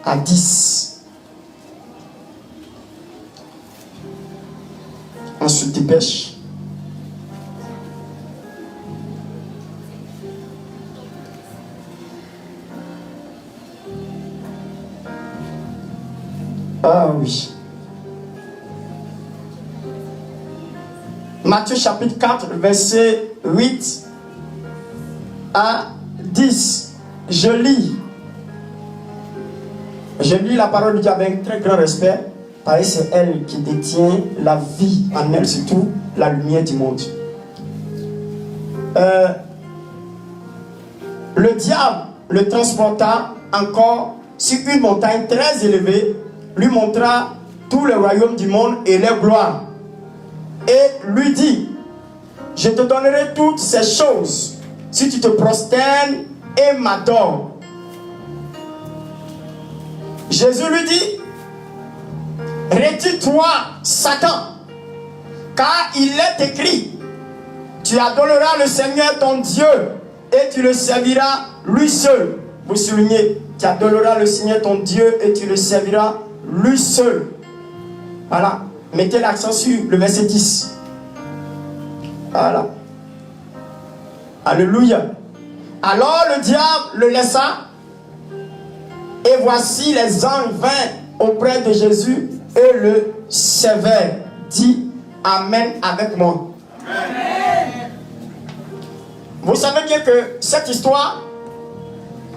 à 10. Ensuite, dépêche. Ah oui. Matthieu chapitre 4, verset 8 à 10. Je lis la parole de Dieu avec très grand respect, parce que c'est elle qui détient la vie en elle, surtout la lumière du monde. Le diable le transporta encore sur une montagne très élevée, lui montra tout le royaume du monde et leur gloire, et lui dit: je te donnerai toutes ces choses si tu te prosternes et m'adores. Jésus lui dit: retire-toi, Satan, car il est écrit: tu adoreras le Seigneur ton Dieu et tu le serviras lui seul. Vous soulignez: tu adoreras le Seigneur ton Dieu et tu le serviras lui seul. Voilà. Mettez l'accent sur le verset 10. Voilà. Alléluia. Alors le diable le laissa, et voici les anges vinrent auprès de Jésus et le servèrent. Dis Amen avec moi. Amen. Vous savez bien que cette histoire,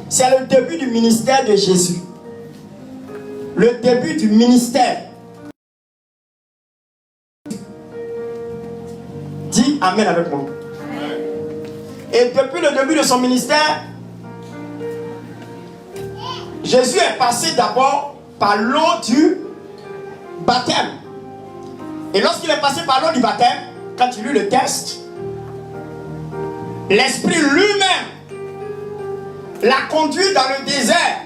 c'est le début du ministère de Jésus. Le début du ministère. Dis Amen avec moi. Amen. Et depuis le début de son ministère, Jésus est passé d'abord par l'eau du baptême. Et lorsqu'il est passé par l'eau du baptême, quand il eut le test, l'Esprit lui-même l'a conduit dans le désert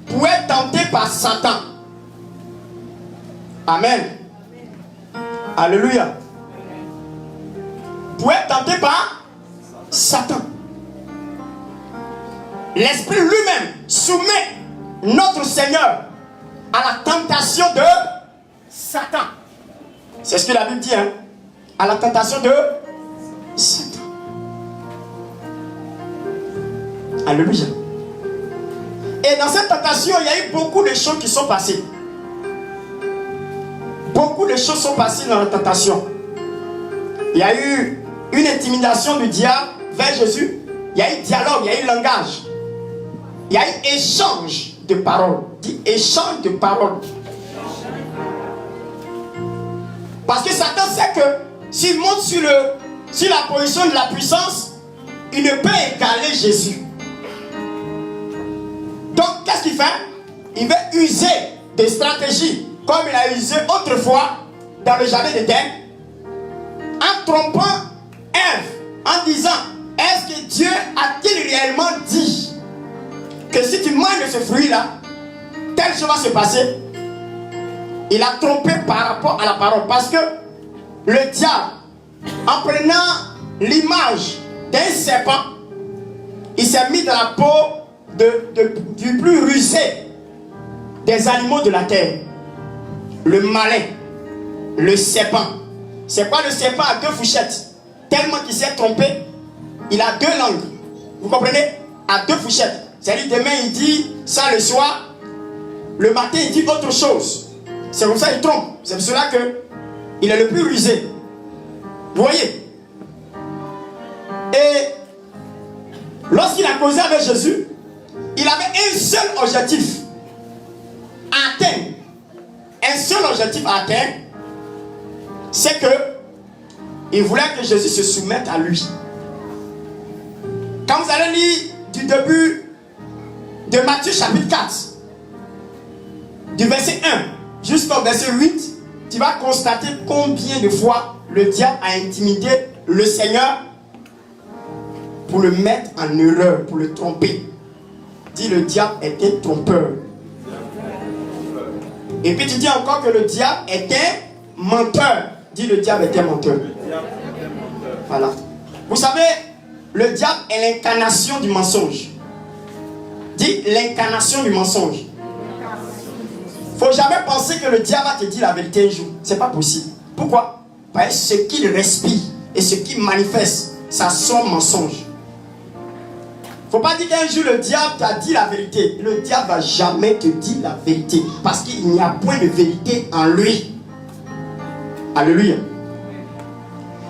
pour être tenté par Satan. Amen. Alléluia. Pour être tenté par Satan. L'Esprit lui-même soumet notre Seigneur à la tentation de Satan. C'est ce que la Bible dit, hein? À la tentation de Satan. Alléluia. Et dans cette tentation, il y a eu beaucoup de choses qui sont passées. Beaucoup de choses sont passées dans la tentation. Il y a eu une intimidation du diable vers Jésus. Il y a eu dialogue, il y a eu langage. Il y a eu échange de paroles. Dit échange de paroles. Parce que Satan sait que s'il monte sur la position de la puissance, il ne peut égaler Jésus. Donc, qu'est-ce qu'il fait? Il veut user des stratégies comme il a usé autrefois dans le jardin d'Éden, en trompant Ève, en disant: est-ce que Dieu a-t-il réellement dit que si tu manges de ce fruit-là, telle chose va se passer? Il a trompé par rapport à la parole, parce que le diable, en prenant l'image d'un serpent, il s'est mis dans la peau du plus rusé des animaux de la terre, le malin, le serpent. C'est quoi le serpent à deux fourchettes? Tellement qu'il s'est trompé, il a deux langues. Vous comprenez? À deux fourchettes. C'est-à-dire demain il dit ça le soir, le matin il dit autre chose. C'est comme ça qu'il trompe. C'est pour cela qu'il est le plus rusé. Vous voyez? Et lorsqu'il a causé avec Jésus, il avait un seul objectif à atteindre. Un seul objectif à atteindre, c'est que il voulait que Jésus se soumette à lui. Quand vous allez lire du début de Matthieu chapitre 4, du verset 1 jusqu'au verset 8, tu vas constater combien de fois le diable a intimidé le Seigneur pour le mettre en erreur, pour le tromper. Dis: le diable était trompeur. Et puis tu dis encore que le diable était menteur. Dis: le diable était menteur. Voilà. Vous savez, le diable est l'incarnation du mensonge. Dis: l'incarnation du mensonge. Il ne faut jamais penser que le diable va te dire la vérité un jour. Ce n'est pas possible. Pourquoi? Parce que ce qu'il respire et ce qu'il manifeste, ça sort mensonge. Il ne faut pas dire qu'un jour le diable t'a dit la vérité. Le diable ne va jamais te dire la vérité. Parce qu'il n'y a point de vérité en lui. Alléluia.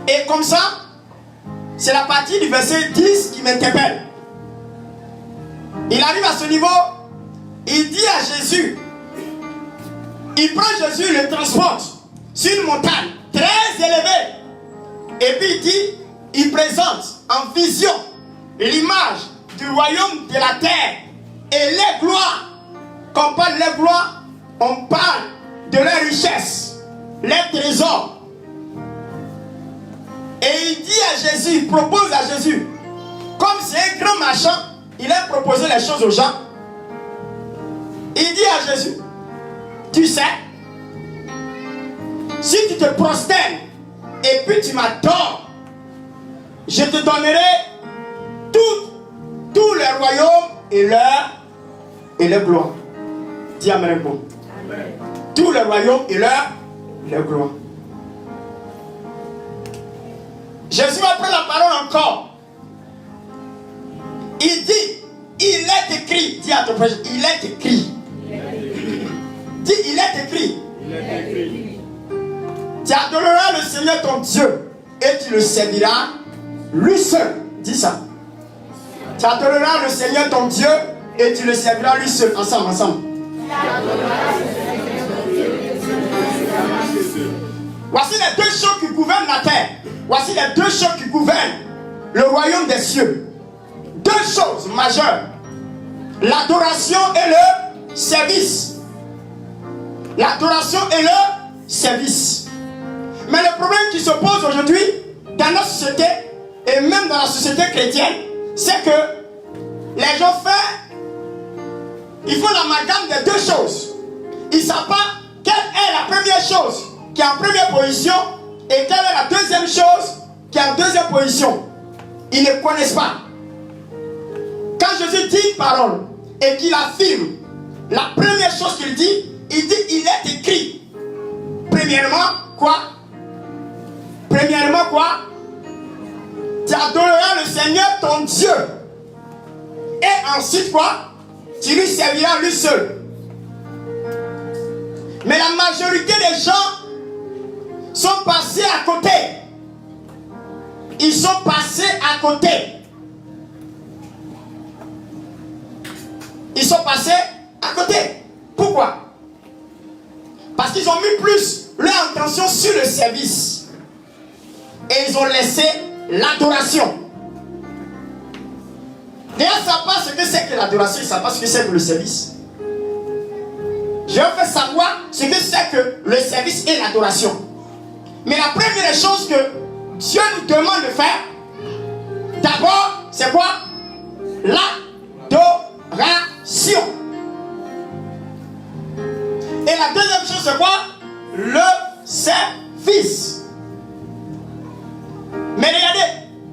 Et comme ça, c'est la partie du verset 10 qui m'interpelle. Il arrive à ce niveau, il dit à Jésus, il prend Jésus, le transporte sur une montagne très élevée. Et puis il dit, il présente en vision l'image du royaume de la terre et les gloires. Quand on parle des gloires, on parle de leur richesse, les trésors. Et il dit à Jésus, il propose à Jésus, comme c'est un grand marchand, il a proposé les choses aux gens. Il dit à Jésus, tu sais, si tu te prosternes et puis tu m'adores, je te donnerai tout le royaume et leur gloire. Dis amen. Tout le royaume et leur gloire. Jésus va prendre la parole encore. Il dit, il est écrit. Dis à ton frère, il est écrit. Dis, il est écrit. Tu adoreras le Seigneur ton Dieu et tu le serviras lui seul. Dis ça. Tu adoreras le Seigneur ton Dieu et tu le serviras lui seul. Ensemble. Voici les deux choses qui gouvernent la terre. Voici les deux choses qui gouvernent le royaume des cieux. Deux choses majeures. L'adoration et le service. L'adoration et le service. Mais le problème qui se pose aujourd'hui dans notre société et même dans la société chrétienne, c'est que les gens ils font l'amalgame des deux choses. Ils ne savent pas quelle est la première chose qui est en première position et quelle est la deuxième chose qui est en deuxième position. Ils ne connaissent pas. Quand Jésus dit une parole et qu'il affirme la première chose qu'il dit, il dit il est écrit. Premièrement, quoi? Tu adoreras le Seigneur ton Dieu. Et ensuite quoi? Tu lui serviras lui seul. Mais la majorité des gens sont passés à côté. Ils sont passés à côté. Ils sont passés à côté. Pourquoi? Parce qu'ils ont mis plus leur attention sur le service. Et ils ont laissé l'adoration. D'ailleurs, ils ne savent pas ce que c'est que l'adoration, ils ne savent pas ce que c'est que le service. Je vais faire savoir ce que c'est que le service et l'adoration. Mais la première chose que Dieu nous demande de faire, d'abord, c'est quoi? L'adoration. Et la deuxième chose, c'est quoi? Le service. Mais regardez,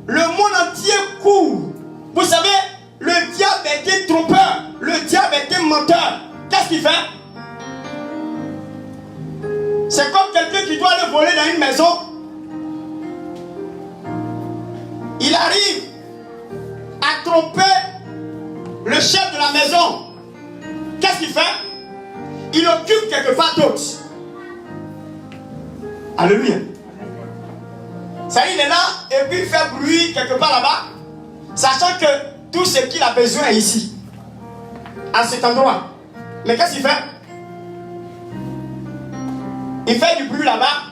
le monde entier court. Vous savez, le diable était trompeur, le diable était menteur. Qu'est-ce qu'il fait? C'est comme quelqu'un qui doit aller voler dans une maison. Il arrive à tromper le chef de la maison. Qu'est-ce qu'il fait? Il occupe quelque part d'autre. Alléluia. Ça, il est là et puis il fait bruit quelque part là-bas, sachant que tout ce qu'il a besoin est ici, à cet endroit. Mais qu'est-ce qu'il fait? Il fait du bruit là-bas.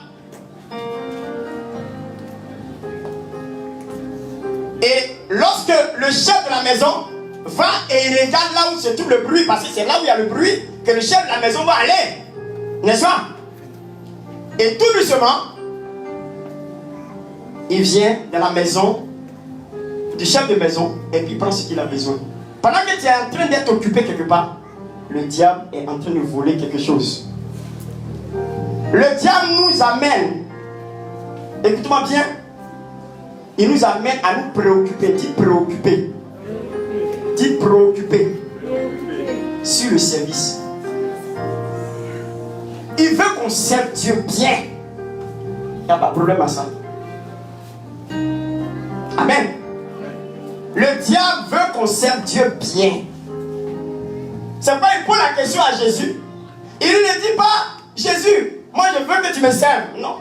Et lorsque le chef de la maison va et il regarde là où se trouve le bruit, parce que c'est là où il y a le bruit que le chef de la maison va aller, n'est-ce pas? Et tout doucement, il vient dans la maison du chef de maison et puis il prend ce qu'il a besoin. Pendant que tu es en train d'être occupé quelque part, le diable est en train de voler quelque chose. Le diable nous amène, écoute-moi bien, il nous amène à nous préoccuper. Dis préoccuper. Dis préoccuper sur le service. il veut qu'on serve Dieu bien. Il n'y a pas de problème à ça. Amen. Le diable veut qu'on serve Dieu bien. C'est pas il pose la question à Jésus. Il ne dit pas, Jésus, moi je veux que tu me serves. Non.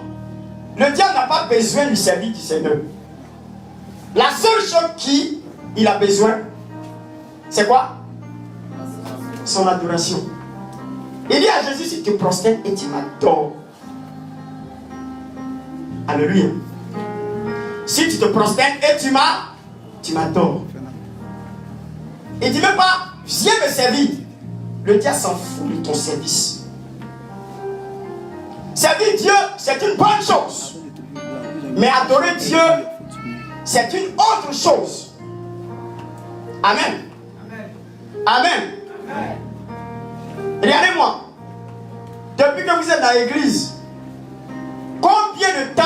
Le diable n'a pas besoin du service du Seigneur. La seule chose qu'il a besoin, c'est quoi? Son adoration. Il dit à Jésus, si tu te prosternes et tu m'adores. Alléluia. Si tu te prosternes et tu m'adores. Il dit même pas, viens me servir. Le diable s'en fout de ton service. Servir Dieu, c'est une bonne chose. Mais adorer Dieu, c'est une autre chose. Amen. Amen. Regardez-moi. Depuis que vous êtes dans l'église, combien de temps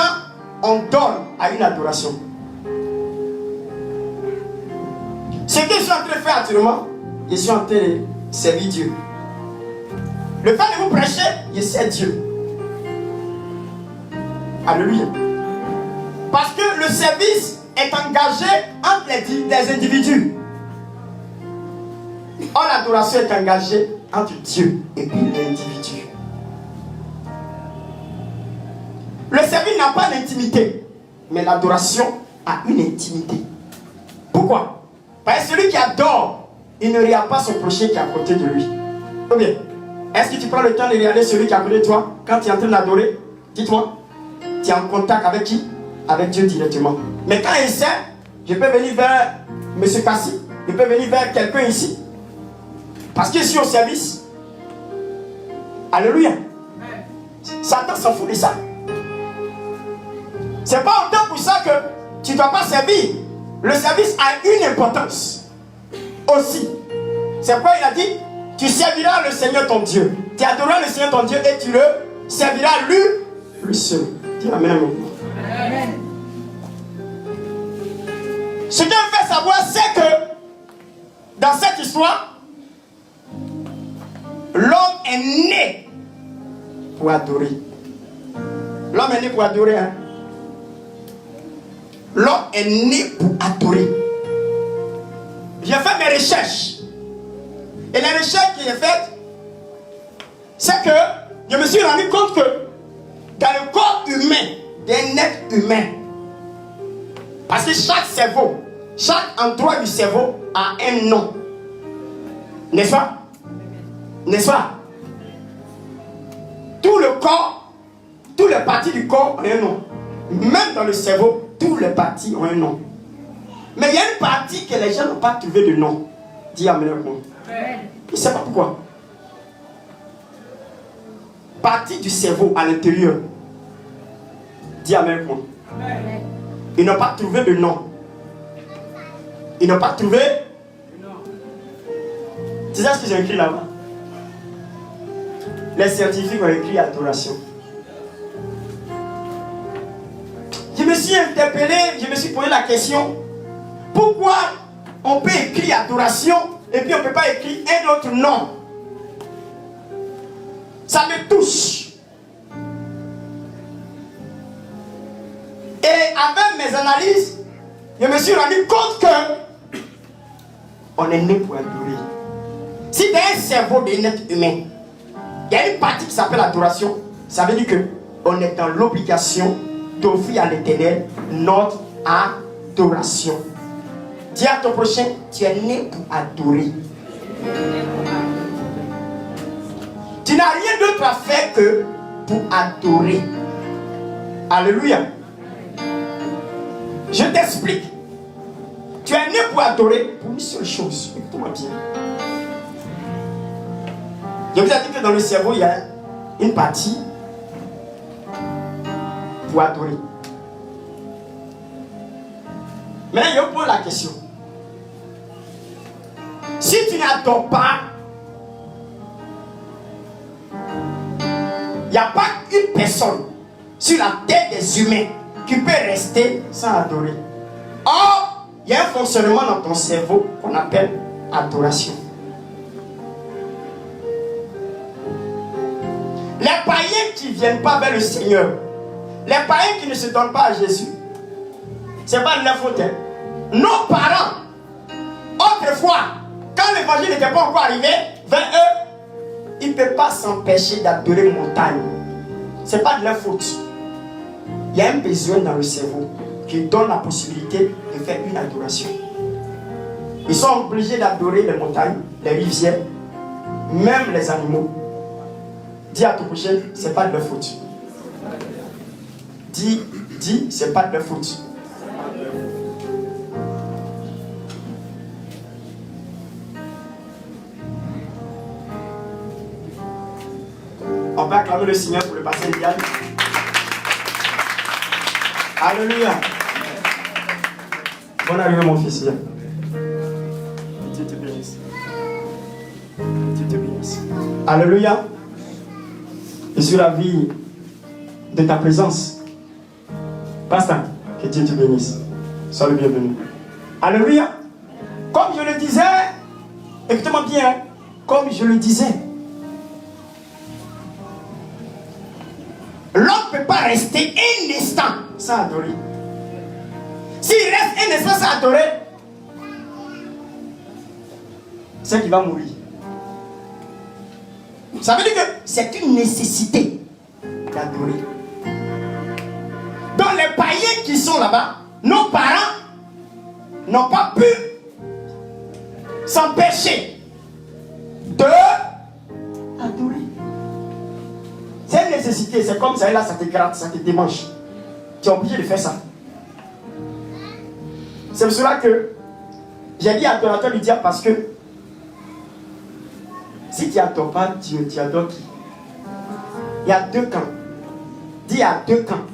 on donne à une adoration? Ce que je suis en train de faire actuellement, je suis en train de servir Dieu. Le fait de vous prêcher, je sers Dieu. Alléluia. Parce que le service est engagé entre les individus. Or, l'adoration est engagée entre Dieu et puis l'individu. Le service n'a pas d'intimité, mais l'adoration a une intimité. Pourquoi? Parce que celui qui adore, il ne regarde pas son prochain qui est à côté de lui. Ou bien, est-ce que tu prends le temps de regarder celui qui est à côté de toi quand tu es en train d'adorer? Dites-moi, tu es en contact avec qui? Avec Dieu directement. Mais quand il sert, je peux venir vers M. Kassi, je peux venir vers quelqu'un ici. Parce que je suis au service. Alléluia. Satan s'en fout de ça. C'est pas autant pour ça que tu ne dois pas servir. Le service a une importance aussi. C'est pourquoi il a dit, tu serviras le Seigneur ton Dieu. Tu adoreras le Seigneur ton Dieu et tu le serviras lui seul. Dis amen. Amen. Ce qu'il me fait savoir, c'est que dans cette histoire, l'homme est né pour adorer. L'homme est né pour adorer. Hein? L'homme est né pour adorer. J'ai fait mes recherches. Et les recherches que j'ai faites, c'est que je me suis rendu compte que dans le corps humain, d'un être humain, parce que chaque cerveau, chaque endroit du cerveau a un nom. N'est-ce pas? N'est-ce pas? Tout le corps, toutes les parties du corps ont un nom. Même dans le cerveau, toutes les parties ont un nom. Mais il y a une partie que les gens n'ont pas trouvé de nom. Dis amen. Je ne sais pas pourquoi. Partie du cerveau à l'intérieur. Dis amen. Ils n'ont pas trouvé de nom. Ils n'ont pas trouvé. Tu sais ce qu'ils ont écrit là-bas? Les scientifiques ont écrit adoration. Je me suis interpellé, je me suis posé la question, pourquoi on peut écrire adoration et puis on ne peut pas écrire un autre nom? Ça me touche. Et avec mes analyses, je me suis rendu compte que on est né pour adorer. Si dans un cerveau d'un être humain, il y a une partie qui s'appelle adoration, ça veut dire qu'on est dans l'obligation d'offrir à l'Éternel notre adoration. Dis à ton prochain, tu es né pour adorer. Tu n'as rien d'autre à faire que pour adorer. Alléluia. Je t'explique. Tu es né pour adorer pour une seule chose. Écoute-moi bien. Je vous ai dit que dans le cerveau, il y a une partie pour adorer. Maintenant, je vous pose la question. Si tu n'adores pas, il n'y a pas une personne sur la tête des humains qui peut rester sans adorer. Or, il y a un fonctionnement dans ton cerveau qu'on appelle adoration. Les païens qui ne viennent pas vers le Seigneur, les païens qui ne se donnent pas à Jésus, ce n'est pas de leur faute. Hein. Nos parents, autrefois, quand l'évangile n'était pas encore arrivé vers eux, ils ne peuvent pas s'empêcher d'adorer une montagne. Ce n'est pas de leur faute. Il y a un besoin dans le cerveau qui donne la possibilité de faire une adoration. Ils sont obligés d'adorer les montagnes, les rivières, même les animaux. Dis à ton prochain, ce n'est pas de leur faute. Dis, ce n'est pas de leur faute. On peut acclamer le Seigneur pour le passé idéal. Alléluia. Bonne arrivée mon fils. Viens. Dieu te bénisse. Dieu te bénisse. Alléluia. Je suis ravi de ta présence. Pasteur, que Dieu te bénisse. Sois le bienvenu. Alléluia. Comme je le disais, écoutez-moi bien, comme je le disais, l'homme ne peut pas rester un instant sans adorer. S'il reste un instant sans adorer, c'est qu'il va mourir. Ça veut dire que c'est une nécessité d'adorer. Donc les païens qui sont là-bas, nos parents n'ont pas pu s'empêcher d'adorer. C'est une nécessité, c'est comme ça, et là ça te gratte, ça te démange. Tu es obligé de faire ça. C'est pour cela que j'ai dit adorateur du diable parce que si tu n'adores pas Dieu, tu adores qui? Il y a deux camps. Dis, il y a deux camps.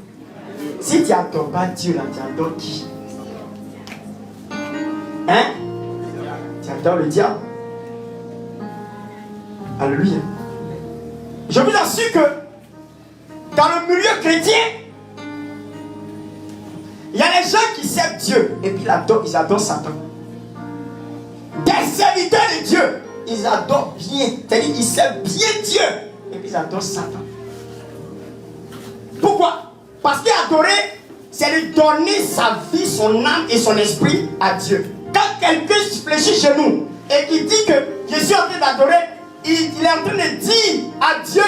Si tu n'adores pas Dieu, là, tu adores qui? Hein? Tu adores le diable. Alléluia. Je vous assure que dans le milieu chrétien, il y a des gens qui servent Dieu et puis ils adorent Satan. Des serviteurs de Dieu, ils adorent bien, c'est-à-dire ils servent bien Dieu et puis ils adorent Satan. Pourquoi? Parce qu'adorer, c'est de donner sa vie, son âme et son esprit à Dieu. Quand quelqu'un fléchit chez nous et qui dit que je suis en train d'adorer, il est en train de dire à Dieu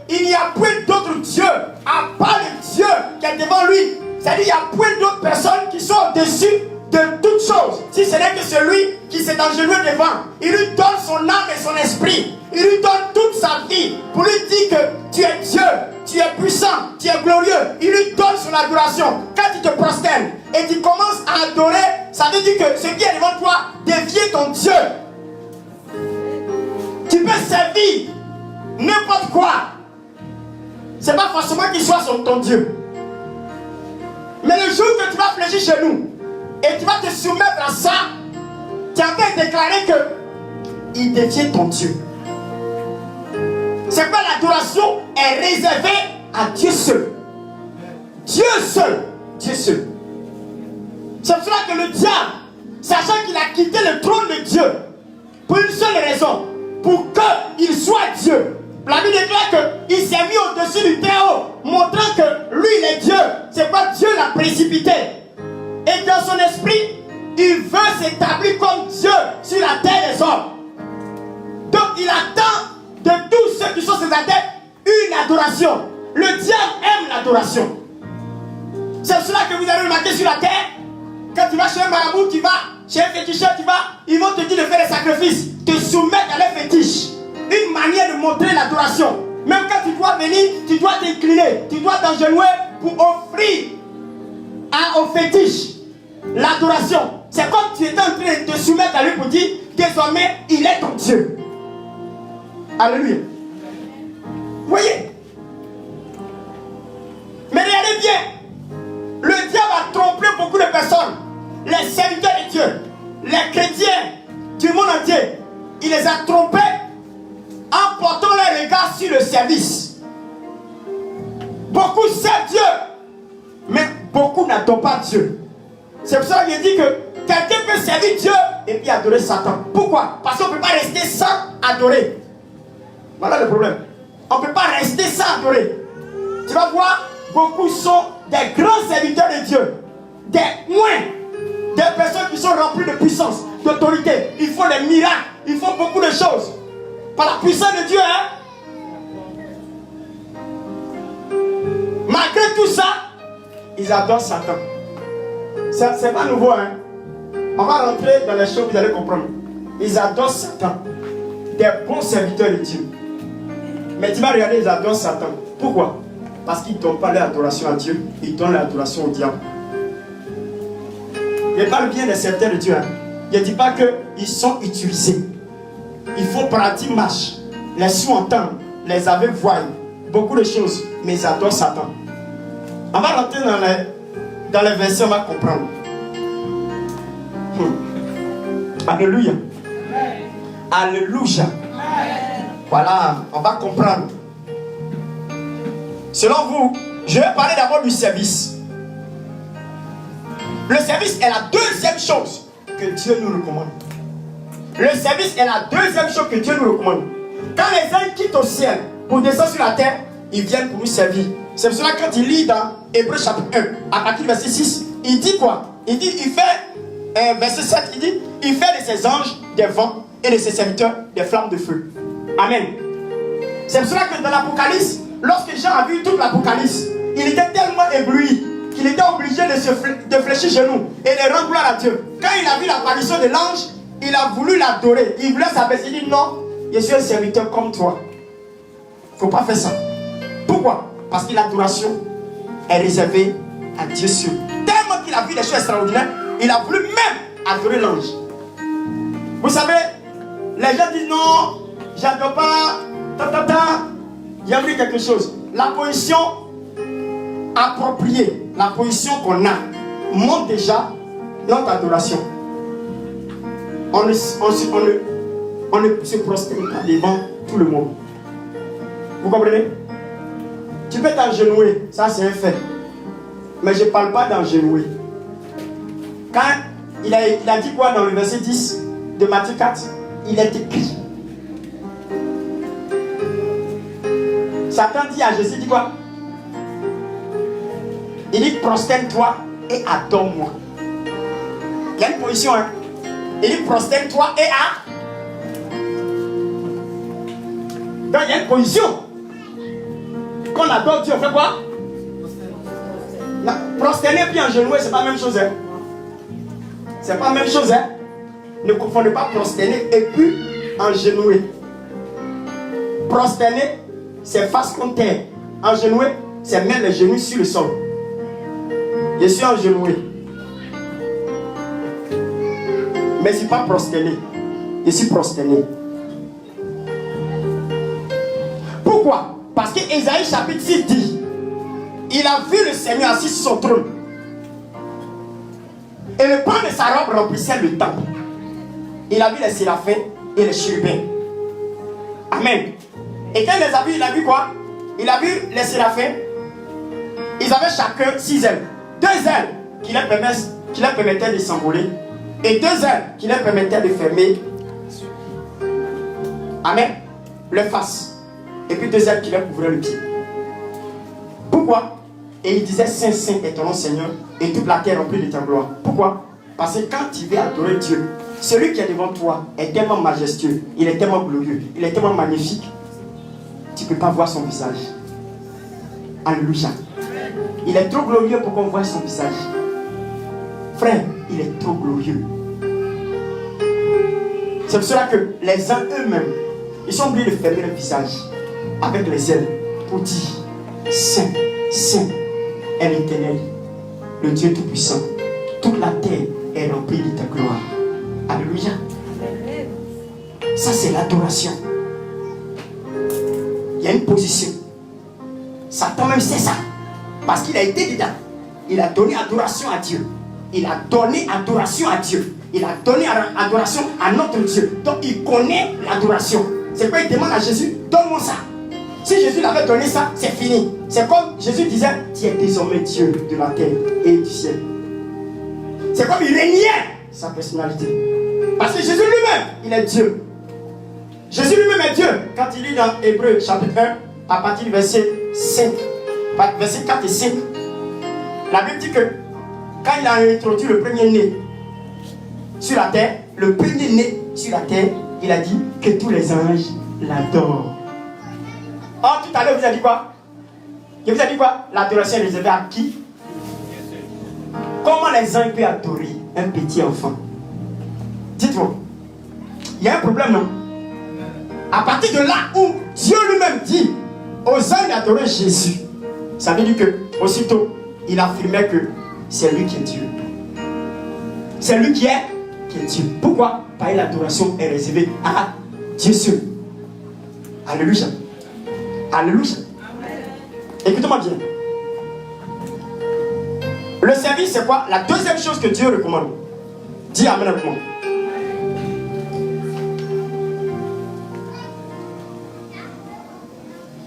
qu'il n'y a point d'autre Dieu à part le Dieu qui est devant lui. C'est-à-dire qu'il n'y a point d'autres personnes qui sont au-dessus de toutes choses. Si ce n'est que celui qui s'est agenouillé devant, il lui donne son âme et son esprit. Il lui donne toute sa vie pour lui dire que tu es Dieu, tu es puissant, tu es glorieux. Il lui donne son adoration. Quand tu te prosternes et tu commences à adorer, ça veut dire que ce qui est devant toi devient ton Dieu. Tu peux servir n'importe quoi. Ce n'est pas forcément qu'il soit ton Dieu. Mais le jour que tu vas fléchir chez nous et tu vas te soumettre à ça, tu as fait déclarer que il devient ton Dieu. C'est quoi l'adoration est réservée à Dieu seul. Dieu seul. Dieu seul. C'est pour cela que le diable, sachant qu'il a quitté le trône de Dieu, pour une seule raison, pour qu'il soit Dieu. La Bible déclare qu'il s'est mis au-dessus du Très-Haut, montrant que lui, il est Dieu. C'est pas Dieu l'a précipité. Et dans son esprit, il veut s'établir comme Dieu sur la terre des hommes. Donc il attend de tous ceux qui sont ses adeptes une adoration. Le diable aime l'adoration. C'est pour cela que vous avez remarqué sur la terre, quand tu vas chez un marabout, tu vas chez un féticheur, ils vont te dire de faire des sacrifices, te soumettre à leur fétiche. Une manière de montrer l'adoration. Même quand tu dois venir, tu dois t'incliner, tu dois t'agenouiller pour offrir au fétiche l'adoration. C'est comme tu étais en train de te soumettre à lui pour dire désormais il est ton Dieu. Alléluia. Vous voyez? Mais regardez bien, le diable a trompé beaucoup de personnes. Les serviteurs de Dieu, les chrétiens du monde entier, il les a trompés en portant leur regard sur le service. Beaucoup servent Dieu, mais beaucoup n'adorent pas Dieu. C'est pour ça qu'il dit que quelqu'un peut servir Dieu et puis adorer Satan. Pourquoi? Parce qu'on ne peut pas rester sans adorer. Voilà le problème. On ne peut pas rester sans adorer. Tu vas voir, beaucoup sont des grands serviteurs de Dieu. Des personnes qui sont remplies de puissance, d'autorité. Ils font des miracles, ils font beaucoup de choses. Par la puissance de Dieu, hein. Malgré tout ça, ils adorent Satan. C'est pas nouveau, hein. On va rentrer dans les choses, vous allez comprendre. Ils adorent Satan. Des bons serviteurs de Dieu. Mais tu vas regarder, ils adorent Satan. Pourquoi? Parce qu'ils ne donnent pas leur adoration à Dieu, ils donnent l'adoration au diable. Je parle bien des serviteurs de Dieu. Hein. Je ne dis pas qu'ils sont utilisés. Il faut pratiquer marche. Les sous entendent, les aveugles voient. Beaucoup de choses, mais ils adorent Satan. On va rentrer dans les versets, on va comprendre. Alléluia. Alléluia. Voilà, on va comprendre. Selon vous, je vais parler d'abord du service. Le service est la deuxième chose que Dieu nous recommande. Le service est la deuxième chose que Dieu nous recommande. Quand les anges quittent au ciel pour descendre sur la terre, ils viennent pour nous servir. C'est pour cela que quand il lit dans Hébreux chapitre 1, à partir du verset 6, il dit quoi? Il dit, il fait, verset 7, il dit, il fait de ses anges des vents et de ses serviteurs des flammes de feu. Amen. C'est pour cela que dans l'Apocalypse, lorsque Jean a vu toute l'Apocalypse, il était tellement ébloui qu'il était obligé de fléchir genoux et de rendre gloire à Dieu. Quand il a vu l'apparition de l'ange, il a voulu l'adorer. Il voulait s'abaisser. Il dit non, je suis un serviteur comme toi. Il ne faut pas faire ça. Pourquoi? Parce que l'adoration est réservée à Dieu seul. Tellement qu'il a vu des choses extraordinaires, il a voulu même adorer l'ange. Vous savez, les gens disent non, j'adore pas, il y a vu quelque chose. La position appropriée, la position qu'on a, montre déjà notre adoration. On ne se prosterne pas devant tout le monde. Vous comprenez? Tu peux t'agenouiller, ça c'est un fait. Mais je ne parle pas d'engenouiller. Quand il a dit quoi dans le verset 10 de Matthieu 4? Il est écrit. Satan dit à Jésus, dit quoi? Il dit prosterne-toi et adore-moi. Il y a une position, hein? Il dit prosterne-toi et donc il y a une position. Quand on adore Dieu, on fait quoi? Prosterner puis engenouer, c'est pas la même chose, hein? C'est pas la même chose, hein? Ne confondez pas prosterner et puis engenouer. Prosterner, c'est face contre terre. Engenouer, c'est mettre les genoux sur le sol. Je suis engenoué. Mais je ne suis pas prosterné. Je suis prosterné. Pourquoi? Parce que Ésaïe chapitre 6 dit, il a vu le Seigneur assis sur son trône. Et le pan de sa robe remplissait le temple. Il a vu les séraphins et les chérubins. Amen. Et quand il les a vus, il a vu quoi? Il a vu les séraphins. Ils avaient chacun 6 ailes. 2 ailes qui leur permettaient de s'envoler. Et 2 ailes qui leur permettaient de fermer. Amen. Le face. Et puis 2 ailes qui leur couvraient le pied. Pourquoi? Et il disait, Saint, Saint est ton nom Seigneur, et toute la terre remplie de ta gloire. Pourquoi? Parce que quand tu veux adorer Dieu, celui qui est devant toi est tellement majestueux, il est tellement glorieux, il est tellement magnifique, tu ne peux pas voir son visage. Alléluia. Il est trop glorieux pour qu'on voie son visage. Frère, il est trop glorieux. C'est pour cela que les uns eux-mêmes, ils sont obligés de fermer le visage avec les ailes pour dire, Saint, Saint est l'Éternel, le Dieu Tout-Puissant. Toute la terre est remplie de ta gloire. Alléluia. Ça, c'est l'adoration. Il y a une position. Satan même sait ça. Parce qu'il a été dedans. Il a donné adoration à Dieu. Il a donné adoration à Dieu. Il a donné adoration à notre Dieu. Donc il connaît l'adoration. C'est quoi il demande à Jésus? Donne-moi ça. Si Jésus l'avait donné ça, c'est fini. C'est comme Jésus disait, tu es désormais Dieu de la terre et du ciel. C'est comme il régnait sa personnalité. Parce que Jésus lui-même, il est Dieu. Jésus lui-même est Dieu. Quand il lit dans Hébreux chapitre 1, à partir du verset 5, verset 4 et 5, la Bible dit que quand il a introduit le premier-né sur la terre, le premier-né sur la terre, il a dit que tous les anges l'adorent. Or, tout à l'heure, vous avez dit quoi? Il vous a dit quoi? L'adoration est réservée à qui? Comment les anges peuvent adorer un petit enfant? Dites-moi. Il y a un problème, non? À partir de là où Dieu lui-même dit aux anges d'adorer Jésus, ça veut dire que aussitôt il affirmait que c'est lui qui est Dieu. C'est lui qui est Dieu. Pourquoi? Parce que l'adoration est réservée à Dieu seul. Alléluia. Alléluia. Écoutez-moi bien. Le service, c'est quoi? La deuxième chose que Dieu recommande. Dis amen avec moi.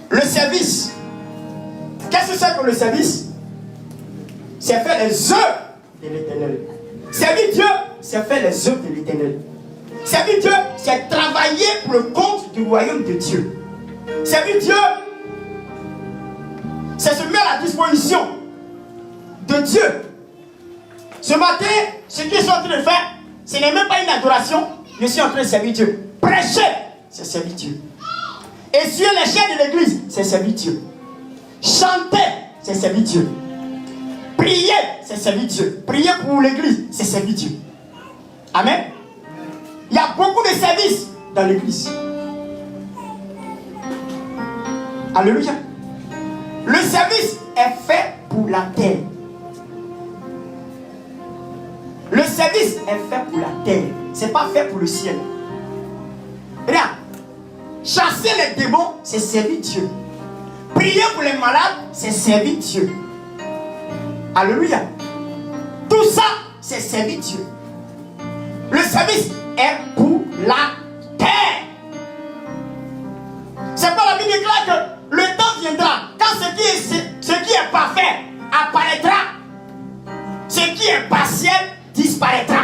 Le service. Qu'est-ce que c'est que le service? C'est faire les œuvres de l'Éternel. Servir Dieu, c'est faire les œuvres de l'Éternel. Servir Dieu, c'est travailler pour le compte du royaume de Dieu. Servir Dieu, c'est se mettre à la disposition de Dieu. Ce matin, ce que je suis en train de faire, ce n'est même pas une adoration. Je suis en train de servir Dieu. Prêcher, c'est servir Dieu. Essuyer les chaînes de l'église, c'est servir Dieu. Chanter, c'est servir Dieu. Prier, c'est servir Dieu. Prier pour l'église, c'est servir Dieu. Amen. Il y a beaucoup de services dans l'église. Alléluia. Le service est fait pour la terre. Le service est fait pour la terre. Ce n'est pas fait pour le ciel. Regarde. Chasser les démons, c'est servir Dieu. Prier pour les malades, c'est servir Dieu. Alléluia. Tout ça, c'est servir Dieu. Le service est pour la terre. C'est pas la Bible déclare que le temps viendra quand ce qui est parfait apparaîtra. Ce qui est partiel disparaîtra.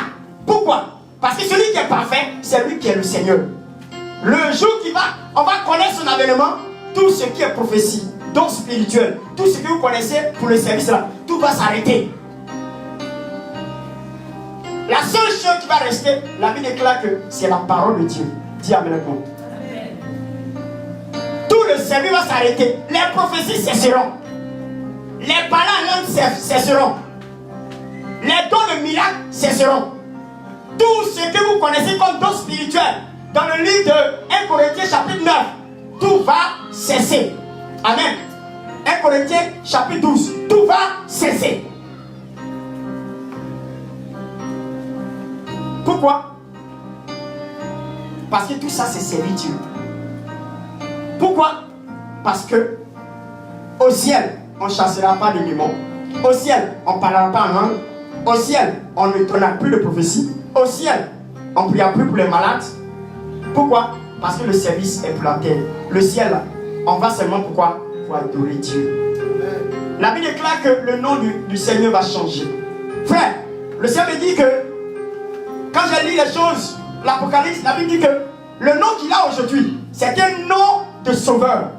Pourquoi? Parce que celui qui est parfait, c'est lui qui est le Seigneur. Le jour qui va, on va connaître son avènement, tout ce qui est prophétie, donc spirituel, tout ce que vous connaissez pour le service là, tout va s'arrêter. La seule chose qui va rester, la Bible déclare que c'est la parole de Dieu. Dis amen. Tout le service va s'arrêter. Les prophéties cesseront. Les paroles en langue cesseront. Les dons de miracles cesseront. Tout ce que vous connaissez comme dons spirituels, dans le livre de 1 Corinthiens chapitre 9, tout va cesser. Amen. 1 Corinthiens chapitre 12, tout va cesser. Pourquoi? Parce que tout ça c'est servir Dieu. Pourquoi? Parce que au ciel, on ne chassera pas les démons. Au ciel, on ne parlera pas en langue. Au ciel, on ne donnera plus de prophétie. Au ciel, on ne priera plus pour les malades. Pourquoi? Parce que le service est pour la terre. Le ciel, on va seulement pourquoi? Pour adorer Dieu. La Bible déclare que le nom du Seigneur va changer. Frère, le Seigneur me dit que quand j'ai lu les choses, l'Apocalypse, la Bible dit que le nom qu'il a aujourd'hui, c'est un nom de sauveur.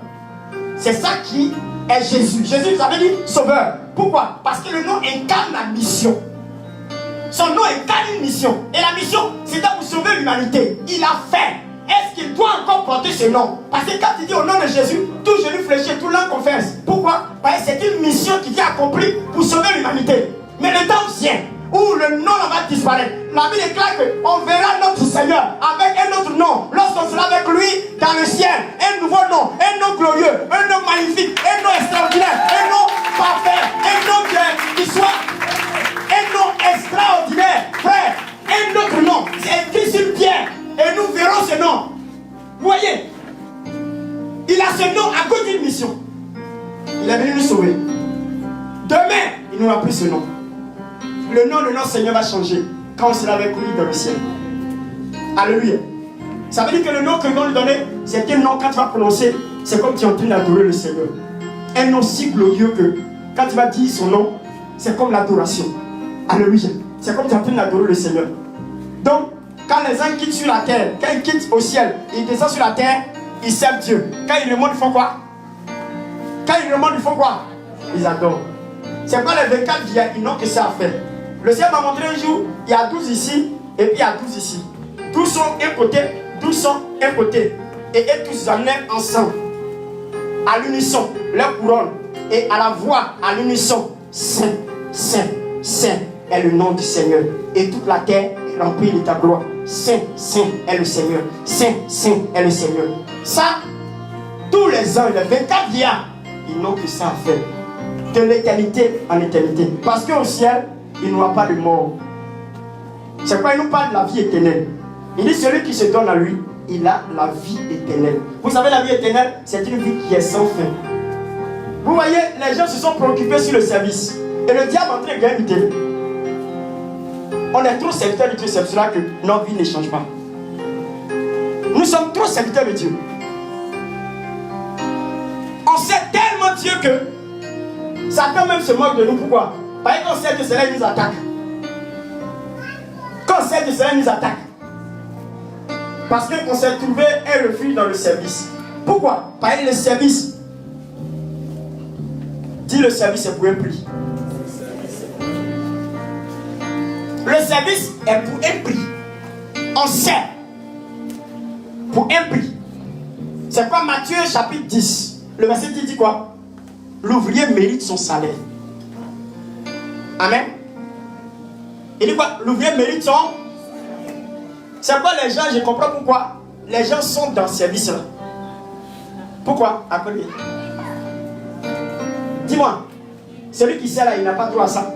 C'est ça qui est Jésus. Jésus nous avait dit sauveur. Pourquoi? Parce que le nom incarne la mission. Son nom incarne une mission. Et la mission, c'était pour sauver l'humanité. Il a fait. Est-ce qu'il doit encore porter ce nom? Parce que quand il dit au nom de Jésus, tout genou fléchit, tout langue confesse. Pourquoi? Parce que c'est une mission qui est accomplie pour sauver l'humanité. Mais le temps vient où le nom va disparaître. La Bible déclare qu'on verra notre Seigneur avec un autre nom. Lorsqu'on sera avec lui dans le ciel, un nouveau nom, un nom glorieux, un nom magnifique, un nom extraordinaire, un nom parfait, un nom qui soit un nom extraordinaire. Frère, un autre nom, c'est écrit sur pierre et nous verrons ce nom. Vous voyez, il a ce nom à cause d'une mission. Il est venu nous sauver. Demain, il n'aura plus ce nom. Le nom de notre Seigneur va changer quand on sera avec lui dans le ciel. Alléluia. Ça veut dire que le nom que nous lui donner, c'est un nom quand tu vas prononcer, c'est comme tu es en train d'adorer le Seigneur. Un nom si glorieux que quand tu vas dire son nom, c'est comme l'adoration. Alléluia. C'est comme tu es en train d'adorer le Seigneur. Donc, quand les gens quittent sur la terre, quand ils quittent au ciel, ils descendent sur la terre, ils servent Dieu. Quand ils le montent, ils font quoi? Quand ils remontent, ils font quoi? Ils adorent. C'est pas les 24 vieillards, ils n'ont que ça à faire. Le Seigneur m'a montré un jour, il y a 12 ici, et puis il y a 12 ici. 12 sont un côté, 12 sont un côté. Et eux tous en est ensemble. À l'unisson, leur couronne. Et à la voix, à l'unisson. Saint, Saint, Saint est le nom du Seigneur. Et toute la terre est remplie de ta gloire. Saint, Saint est le Seigneur. Saint, Saint est le Seigneur. Ça, tous les ans, les 24 vieillards, ils n'ont que ça à faire. De l'éternité en éternité. Parce qu'au ciel, il n'y aura pas de mort. C'est pourquoi il nous parle de la vie éternelle. Il dit celui qui se donne à lui, il a la vie éternelle. Vous savez, la vie éternelle, c'est une vie qui est sans fin. Vous voyez, les gens se sont préoccupés sur le service. Et le diable est en train de gagner du terrain. On est trop serviteurs de Dieu, c'est pour cela que notre vie ne change pas. Nous sommes trop serviteurs de Dieu. On sait tellement Dieu que Satan même se moque de nous. Pourquoi? Parce qu'on sait que cela nous attaque. Quand on sait que cela nous attaque. Parce qu'on s'est trouvé un refuge dans le service. Pourquoi? Parce que le service. Dis le service est pour un prix. Le service est pour un prix. On sert pour un prix. C'est quoi Matthieu chapitre 10? Le verset dit quoi? L'ouvrier mérite son salaire. Amen. Il dit quoi? L'ouvrier mérite son. C'est quoi les gens? Je comprends pourquoi les gens sont dans ce service là. Pourquoi? Appelez. Dis-moi, celui qui sert là, il n'a pas droit à ça.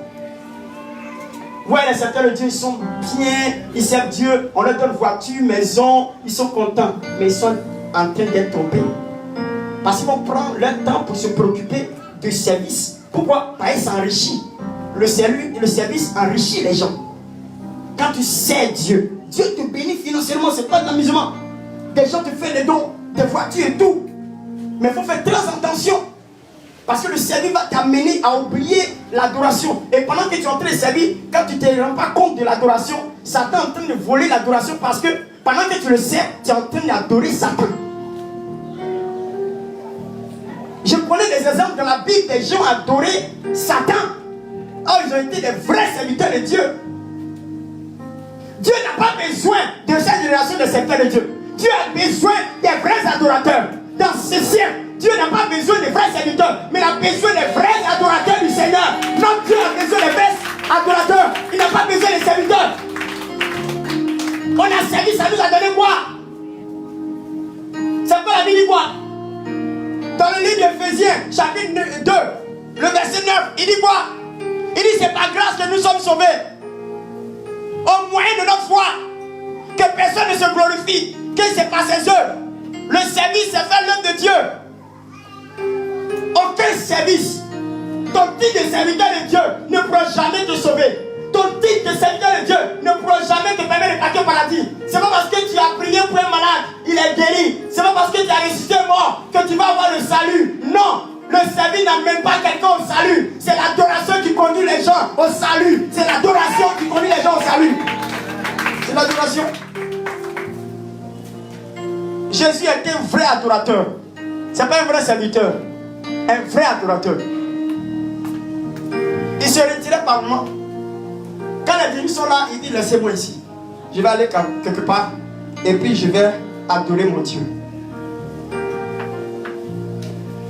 Ouais, les serviteurs de Dieu, ils sont bien, ils servent Dieu, on leur donne voiture, maison, ils sont contents, mais ils sont en train d'être trompés. Parce qu'ils vont prendre leur temps pour se préoccuper du service. Pourquoi? Parce qu'ils s'enrichissent. Le service enrichit les gens. Quand tu sers Dieu, Dieu te bénit financièrement, c'est pas de l'amusement. Des gens te font des dons, des voitures et tout. Mais il faut faire très attention. Parce que le service va t'amener à oublier l'adoration. Et pendant que tu es en train de servir, quand tu ne te rends pas compte de l'adoration, Satan est en train de voler l'adoration parce que pendant que tu le sers, tu es en train d'adorer Satan. Je connais des exemples dans la Bible, des gens adoraient Satan. Oh, ils ont été des vrais serviteurs de Dieu. Dieu n'a pas besoin de cette génération de serviteurs de Dieu. Dieu a besoin des vrais adorateurs. Dans ce siècle, Dieu n'a pas besoin des vrais serviteurs, mais il a besoin des vrais adorateurs du Seigneur. Notre Dieu a besoin des vrais adorateurs. Il n'a pas besoin des serviteurs. On a servi, ça nous a donné quoi? C'est quoi la Bible dit quoi? Dans le livre d'Éphésiens, chapitre 2, le verset 9, il dit quoi? Il dit c'est par grâce que nous sommes sauvés. Au moyen de notre foi, que personne ne se glorifie, que c'est par ses œuvres. Le service, c'est faire l'œuvre de Dieu. Aucun service, ton titre de serviteur de Dieu ne pourra jamais te sauver. Ton titre de serviteur de Dieu ne pourra jamais te permettre de partir au paradis. C'est pas parce que tu as prié pour un malade, il est guéri. C'est pas parce que tu as ressuscité mort que tu vas avoir le salut. Non, le service n'amène pas quelqu'un au salut. C'est l'adoration qui conduit les gens au salut. C'est l'adoration qui conduit les gens au salut. C'est l'adoration. Jésus était un vrai adorateur. C'est pas un vrai serviteur. Un vrai adorateur. Il se retirait par moment. Quand les démons sont là, il dit laissez-moi ici. Je vais aller quelque part et puis je vais adorer mon Dieu.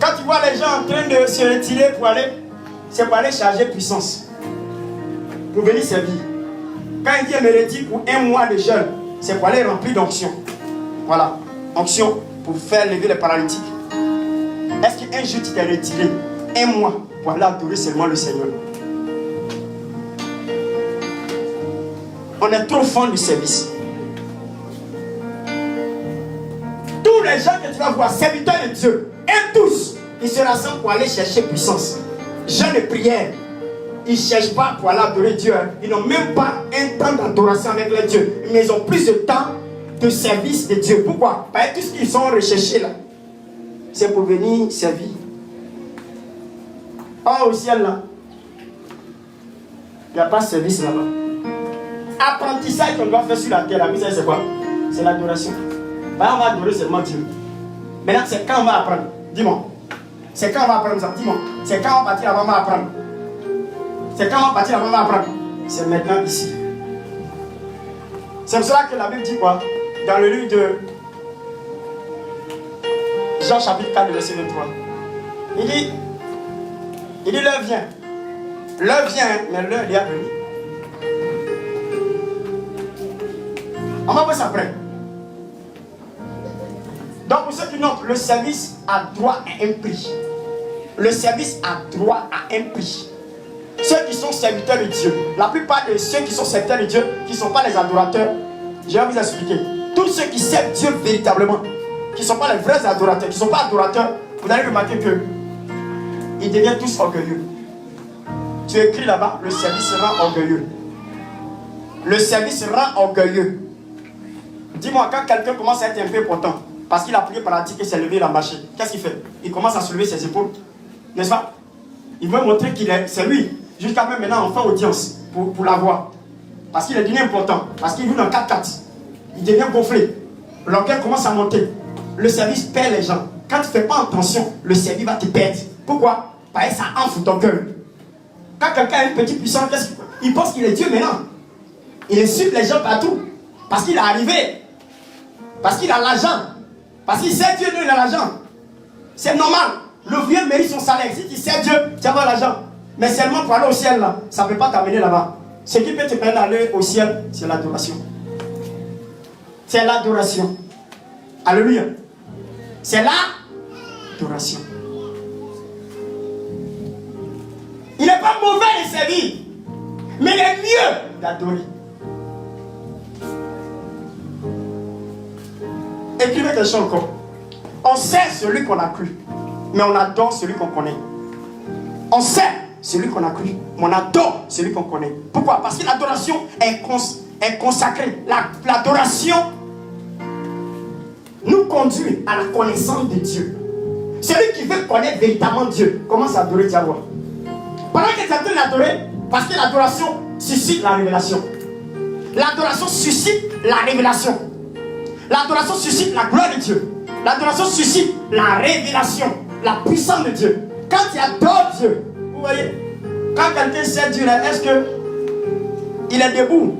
Quand tu vois les gens en train de se retirer pour aller, c'est pour aller charger puissance. Pour venir servir. Quand il dit me retire pour un mois de jeûne, c'est pour aller remplir d'onction. Voilà. Onction pour faire lever les paralytiques. Est-ce qu'un jour tu t'es retiré un mois pour aller adorer seulement le Seigneur? On est trop fan du service. Tous les gens que tu vas voir, serviteurs de Dieu, et tous, ils se rassemblent pour aller chercher puissance. Jeûne et prière. Ils ne cherchent pas pour aller adorer Dieu. Ils n'ont même pas un temps d'adoration avec les dieux. Mais ils ont plus de temps de service de Dieu. Pourquoi? Parce que tout ce qu'ils sont recherchés là, c'est pour venir servir. Oh, au ciel là, il n'y a pas de service là-bas. Apprentissage qu'on doit faire sur la terre, la mise, c'est quoi? C'est l'adoration. On va adorer seulement Dieu. Maintenant, c'est quand on va apprendre? Dis-moi. C'est quand on va apprendre ça? Dis-moi. C'est quand on va partir là-bas, on va apprendre. C'est quand on va partir là-bas, on va apprendre. C'est maintenant ici. C'est pour cela que la Bible dit quoi? Dans le livre de Jean chapitre 4, verset 23. Il dit l'heure vient. L'heure vient, mais l'heure est venue. On va voir ça après. Donc pour ceux qui notent, le service a droit à un prix. Le service a droit à un prix. Ceux qui sont serviteurs de Dieu, la plupart de ceux qui sont serviteurs de Dieu, qui ne sont pas les adorateurs, je vais vous expliquer. Tous ceux qui servent Dieu véritablement, qui ne sont pas les vrais adorateurs, qui ne sont pas adorateurs, vous allez remarquer que ils deviennent tous orgueilleux. Tu écris là-bas, le service rend orgueilleux. Le service rend orgueilleux. Dis-moi, quand quelqu'un commence à être un peu important, parce qu'il a prié par la tique et s'est levé, il a marché, qu'est-ce qu'il fait? Il commence à soulever ses épaules. N'est-ce pas? Il veut montrer qu'il est, c'est lui. Jusqu'à même maintenant, on fait audience pour l'avoir. Parce qu'il est devenu important. Parce qu'il joue dans 4-4. Il devient gonflé. L'orgueil commence à monter. Le service perd les gens. Quand tu ne fais pas attention, le service va te perdre. Pourquoi? Parce que ça enfle ton cœur. Quand quelqu'un a une petite puissance, il pense qu'il est Dieu maintenant. Il insulte les gens partout. Parce qu'il est arrivé. Parce qu'il a l'argent. Parce qu'il sait Dieu, il a l'argent. C'est normal. Le vieux mérite son salaire. Si tu sais Dieu, tu as l'argent. Mais seulement pour aller au ciel, là, ça ne peut pas t'amener là-bas. Ce qui peut te permettre d'aller au ciel, c'est l'adoration. C'est l'adoration. Alléluia. C'est l'adoration. Il n'est pas mauvais de servir, mais il est mieux d'adorer. Écrivez quelque chose encore. On sait celui qu'on a cru, mais on adore celui qu'on connaît. On sait celui qu'on a cru, mais on adore celui qu'on connaît. Pourquoi? Parce que l'adoration est consacrée. L'adoration nous conduit à la connaissance de Dieu. Celui qui veut connaître véritablement Dieu commence à adorer Dieu. Pendant que tu es en train d'adorer, parce que l'adoration suscite la révélation. L'adoration suscite la révélation. L'adoration suscite la gloire de Dieu. L'adoration suscite la révélation, la puissance de Dieu. Quand tu adores Dieu, vous voyez, quand quelqu'un sait Dieu là, est-ce que il est debout?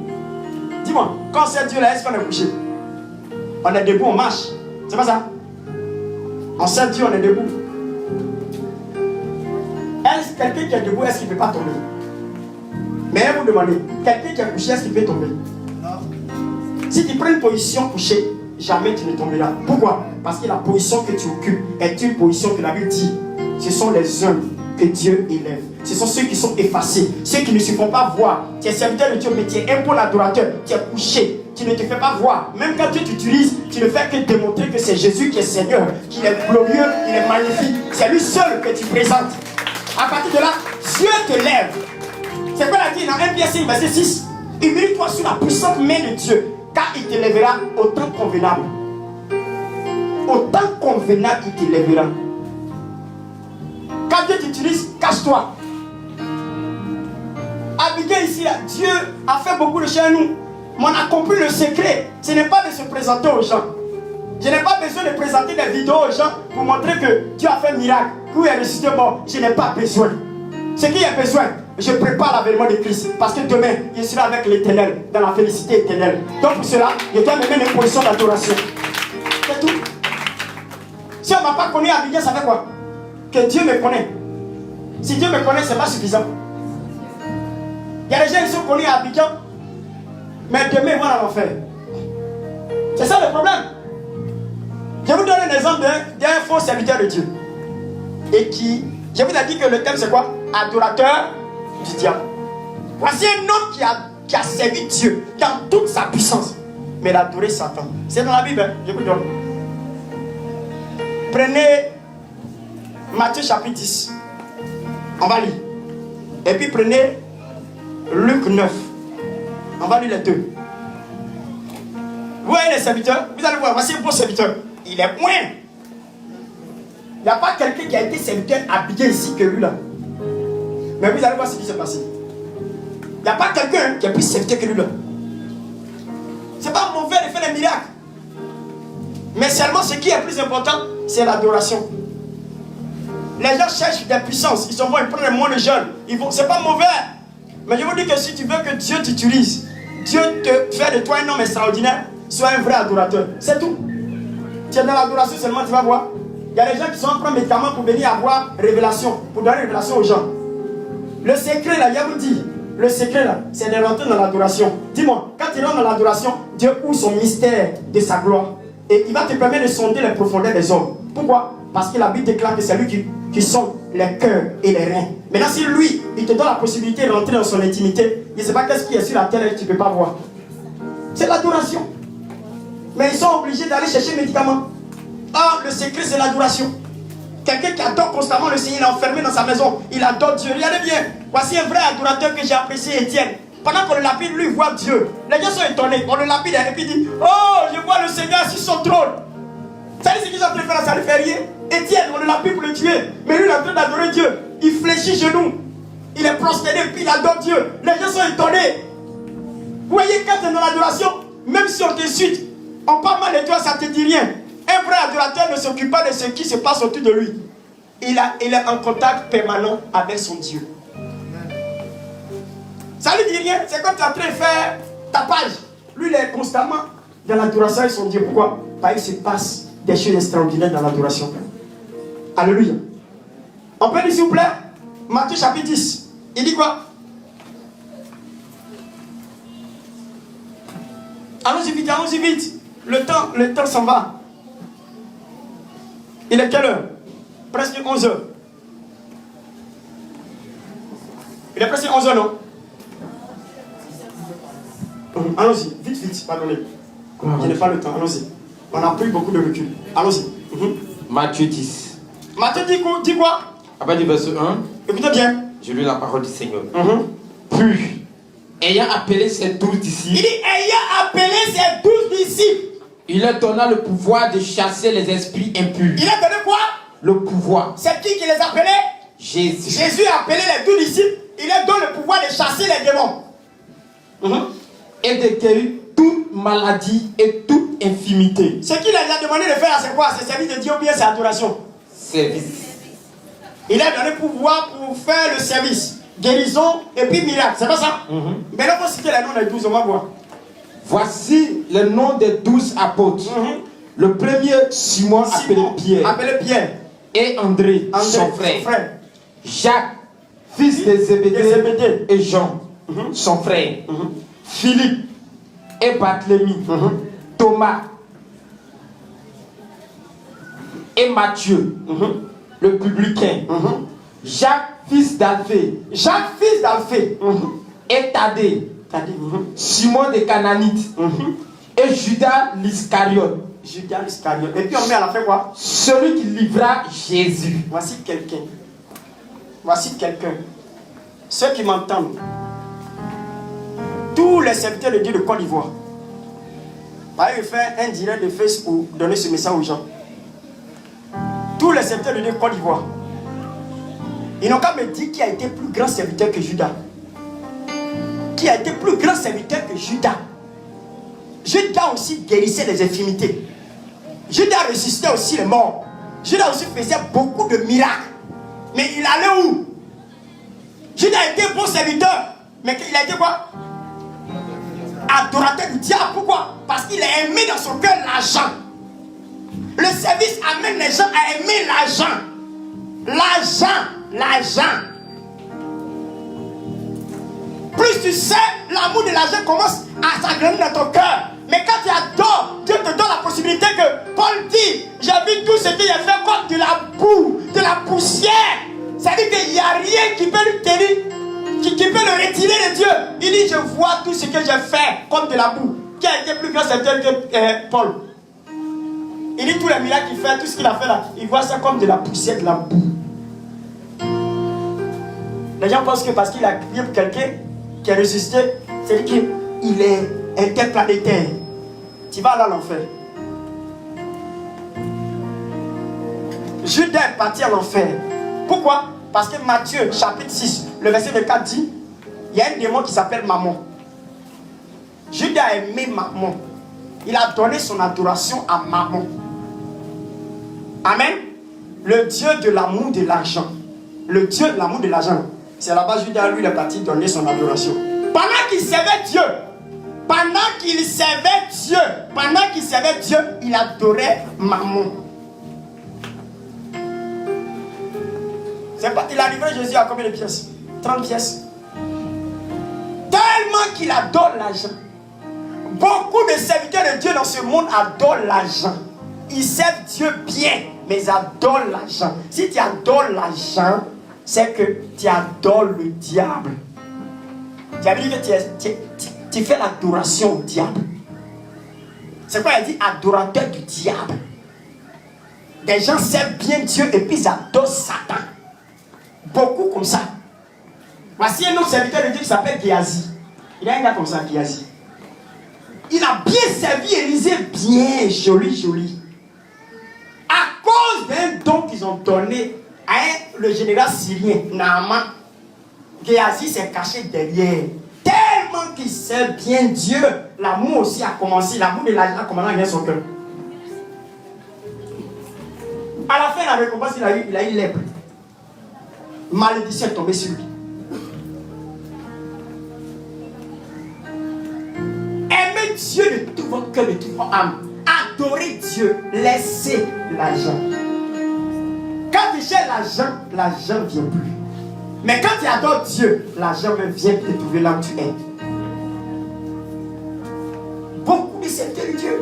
Dis-moi, quand c'est Dieu là, est-ce qu'on est couché? On est debout, on marche. C'est pas ça? On sait Dieu, on est debout. Est-ce quelqu'un qui est debout, est-ce qu'il ne peut pas tomber? Mais vous demandez, quelqu'un qui est couché, est-ce qu'il peut tomber? Non. Si tu prends une position couchée, jamais tu ne tomberas. Pourquoi? Parce que la position que tu occupes est une position que la Bible dit. Ce sont les hommes que Dieu élève. Ce sont ceux qui sont effacés, ceux qui ne se font pas voir. Tu es serviteur de Dieu, mais tu es un bon adorateur. Tu es couché, tu ne te fais pas voir. Même quand Dieu t'utilise, tu ne fais que démontrer que c'est Jésus qui est Seigneur, qu'il est glorieux, il est magnifique. C'est lui seul que tu présentes. À partir de là, Dieu te lève. C'est quoi la dit dans 1 Pierre 5, verset 6? Humilie-toi sur la puissante main de Dieu, car il te lèvera au temps convenable. Au temps convenable, il te lèvera. Quand Dieu t'utilise, cache-toi. Abigail ici, là, Dieu a fait beaucoup de choses à nous. Mais on a compris le secret. Ce n'est pas de se présenter aux gens. Je n'ai pas besoin de présenter des vidéos aux gens pour montrer que Dieu a fait un miracle. Où est ressuscité mort. Je n'ai pas besoin. Ce qu'il y a besoin, je prépare l'avènement de Christ. Parce que demain, je serai avec l'Éternel, dans la félicité éternelle. Donc pour cela, je dois me mettre une position d'adoration. C'est tout. Si on ne m'a pas connu à Abigail, ça fait quoi? Que Dieu me connaît. Si Dieu me connaît, ce n'est pas suffisant. Il y a des gens qui sont connus à Abidjan, mais demain ils vont en enfer. C'est ça le problème. Je vous donne un exemple d'un faux serviteur de Dieu. Et qui, je vous ai dit que le thème c'est quoi? Adorateur du diable. Voici un homme qui a servi Dieu dans toute sa puissance, mais il a adoré Satan. C'est dans la Bible, hein? Je vous donne. Prenez Matthieu chapitre 10. On va lire. Et puis prenez Luc 9. On va lire les deux. Vous voyez les serviteurs? Vous allez voir, voici un bon serviteur. Il est moins. Il n'y a pas quelqu'un qui a été serviteur habillé ici que lui là. Mais vous allez voir ce qui s'est passé. Il n'y a pas quelqu'un qui est plus serviteur que lui là. C'est pas mauvais de faire des miracles. Mais seulement ce qui est plus important, c'est l'adoration. Les gens cherchent des puissances. Ils sont bons, ils prennent moins de jeunes. C'est pas mauvais. Mais je vous dis que si tu veux que Dieu t'utilise, Dieu te fait de toi un homme extraordinaire, sois un vrai adorateur. C'est tout. Tu es dans l'adoration seulement, tu vas voir. Il y a des gens qui sont en train de médicaments pour venir avoir révélation, pour donner révélation aux gens. Le secret là, il vous dit, le secret là, c'est de rentrer dans l'adoration. Dis-moi, quand tu rentres dans l'adoration, Dieu ouvre son mystère de sa gloire. Et il va te permettre de sonder les profondeurs des hommes. Pourquoi? Parce que la Bible déclare que c'est lui qui sonde les cœurs et les reins. Maintenant, si lui, il te donne la possibilité de rentrer dans son intimité, il ne sait pas qu'est-ce qui est sur la terre et que tu ne peux pas voir. C'est l'adoration. Mais ils sont obligés d'aller chercher les médicaments. Or, le secret, c'est l'adoration. Quelqu'un qui adore constamment le Seigneur, il est enfermé dans sa maison, il adore Dieu. Regardez bien, voici un vrai adorateur que j'ai apprécié, Étienne. Pendant qu'on le lapide, lui, il voit Dieu. Les gens sont étonnés. On le lapide et puis il dit, oh, je vois le Seigneur sur son trône. Vous savez ce qu'ils sont en train de faire là, ça ne fait rien. Étienne, on le lapide pour le tuer. Mais lui, il est en train d'adorer Dieu. Il fléchit genoux. Il est prosterné, puis il adore Dieu. Les gens sont étonnés. Vous voyez, quand tu es dans l'adoration, même si on t'insulte, on parle mal de toi, ça ne te dit rien. Un vrai adorateur ne s'occupe pas de ce qui se passe autour de lui. Il est en contact permanent avec son Dieu. Ça ne lui dit rien. C'est comme tu es en train de faire ta page. Lui, il est constamment dans l'adoration avec son Dieu. Pourquoi? Parce qu'il se passe des choses extraordinaires dans l'adoration. Alléluia. On peut lire s'il vous plaît Matthieu chapitre 10. Il dit quoi? Allons-y vite, allons-y vite. Le temps s'en va. Il est quelle heure? Presque 11 heures. Il est presque 11 heures, non? Allons-y, vite, pardonnez. Je n'ai pas le temps, allons-y. On a pris beaucoup de recul. Allons-y. Matthieu 10. Matthieu dit quoi? À partir du verset 1. Écoutez bien. Je lis la parole du Seigneur. Puis, ayant appelé ses 12 disciples. Il dit, ayant appelé ses 12 disciples. Il leur donna le pouvoir de chasser les esprits impurs. Il a donné quoi? Le pouvoir. C'est qui les appelait? Jésus. Jésus a appelé les 12 disciples. Il leur donne le pouvoir de chasser les démons. Et de guérir toute maladie et toute infirmité. Ce qu'il a demandé de faire, c'est quoi? C'est service de Dieu ou bien c'est adoration? Service. Il a donné pouvoir pour faire le service. Guérison et puis miracle. C'est pas ça? Maintenant, il faut citer les noms des 12. On va voir. Voici le nom des 12 apôtres. Le premier, Simon appelé Pierre. Et André, son frère. Jacques, fils de Zébédée, et Jean, son frère. Philippe et Barthélemy. Thomas et Matthieu, le publicain. Jacques, fils d'Alphée. Et Thaddée. Simon de Canaanite. Et Judas l'Iscariote. Et puis on met à la fin quoi? Celui qui livra Jésus. Voici quelqu'un. Ceux qui m'entendent. Tous les serviteurs de Dieu de Côte d'Ivoire. Par exemple, faire un direct de Facebook pour donner ce message aux gens. Tous les serviteurs de Dieu de Côte d'Ivoire. Ils n'ont qu'à me dire qui a été plus grand serviteur que Judas. Qui a été plus grand serviteur que Judas. Judas aussi guérissait les infirmités. Judas ressuscitait aussi les morts. Judas aussi faisait beaucoup de miracles. Mais il allait où? Judas était bon serviteur. Mais il a été quoi? Adorateur du diable. Pourquoi? Parce qu'il a aimé dans son cœur l'argent. Le service amène les gens à aimer l'argent. L'argent. Plus tu sais, l'amour de l'argent commence à s'agrandir dans ton cœur. Mais quand tu adores, Dieu te donne la possibilité que Paul dit, j'ai vu tout ce qu'il a fait comme de la boue, de la poussière. C'est-à-dire qu'il n'y a rien qui peut le tenir, qui peut le retirer de Dieu. Il dit, je vois tout ce que j'ai fait comme de la boue. Qui a été plus grand serviteur que Paul? Il dit tous les miracles qu'il fait, tout ce qu'il a fait là, il voit ça comme de la poussière, de la boue. Les gens pensent que parce qu'il a crié pour quelqu'un qui est ressuscité, c'est-à-dire qu'il est interplanétaire. Tu vas aller à l'enfer. Judas est parti à l'enfer. Pourquoi? Parce que Matthieu, chapitre 6, le verset 24 dit, il y a un démon qui s'appelle Mammon. Judas a aimé Mammon. Il a donné son adoration à Mammon. Amen. le Dieu de l'amour de l'argent. Le Dieu de l'amour de l'argent. C'est là-bas Judas, lui, il est parti donner son adoration. Pendant qu'il servait Dieu, il adorait Mammon. C'est pas, il a livré Jésus à combien de pièces? 30 pièces. Tellement qu'il adore l'argent. Beaucoup de serviteurs de Dieu dans ce monde adorent l'argent. Ils servent Dieu bien, mais ils adorent l'argent. Si tu adores l'argent, c'est que tu adores le diable. Tu as dit que tu fais l'adoration au diable. C'est quoi il dit? Adorateur du diable. Des gens servent bien Dieu et puis ils adorent Satan. Beaucoup comme ça. Voici un autre serviteur de Dieu qui s'appelle Géasi. Il y a un gars comme ça, Géasi. Il a bien servi Élisée, bien joli. À cause d'un don qu'ils ont donné à le général syrien, Naaman, Géasi s'est caché derrière. Tellement qu'il sert bien Dieu, l'amour aussi a commencé. L'amour de l'argent a commencé dans son cœur. À la fin, la récompense, il a eu lèpre. Malédiction est tombée sur lui. Aimez Dieu de tout votre cœur, de toute votre âme. Adorez Dieu. Laissez l'argent. Quand tu cherches l'argent, l'argent ne vient plus. Mais quand tu adores Dieu, l'argent vient te trouver là où tu es. Beaucoup de serviteurs de Dieu,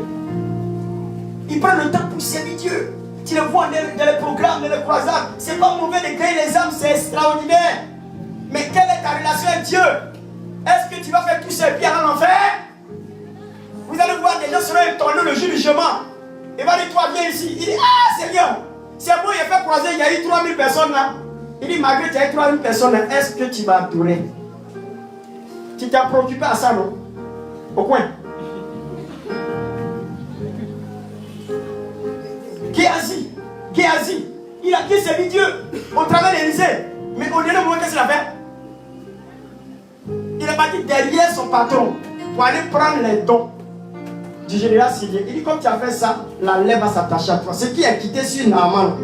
ils prennent le temps pour servir Dieu. Tu le vois dans les programmes, dans les croisades. C'est pas mauvais de gagner les âmes, c'est extraordinaire. Mais quelle est ta relation avec Dieu? Est-ce que tu vas faire tout ça et puis aller en enfer? Vous allez voir des gens seront étonnés le jour du jugement. Il va dire, toi viens ici. Il dit, ah Seigneur, c'est bon, il a fait croiser, il y a eu 3000 personnes là. Il dit, malgré qu'il y a eu 3000 personnes là, est-ce que tu vas adorer? Tu t'es préoccupé à ça, non? Au coin. Géasi, il a bien servi Dieu au travers d'Élysée. Mais au dernier moment, qu'est-ce qu'il a fait? Il est parti derrière son patron pour aller prendre les dons du général syrien. Il dit, comme tu as fait ça, la lèvre va s'attacher à toi. Ce qui est quitté sur Naaman,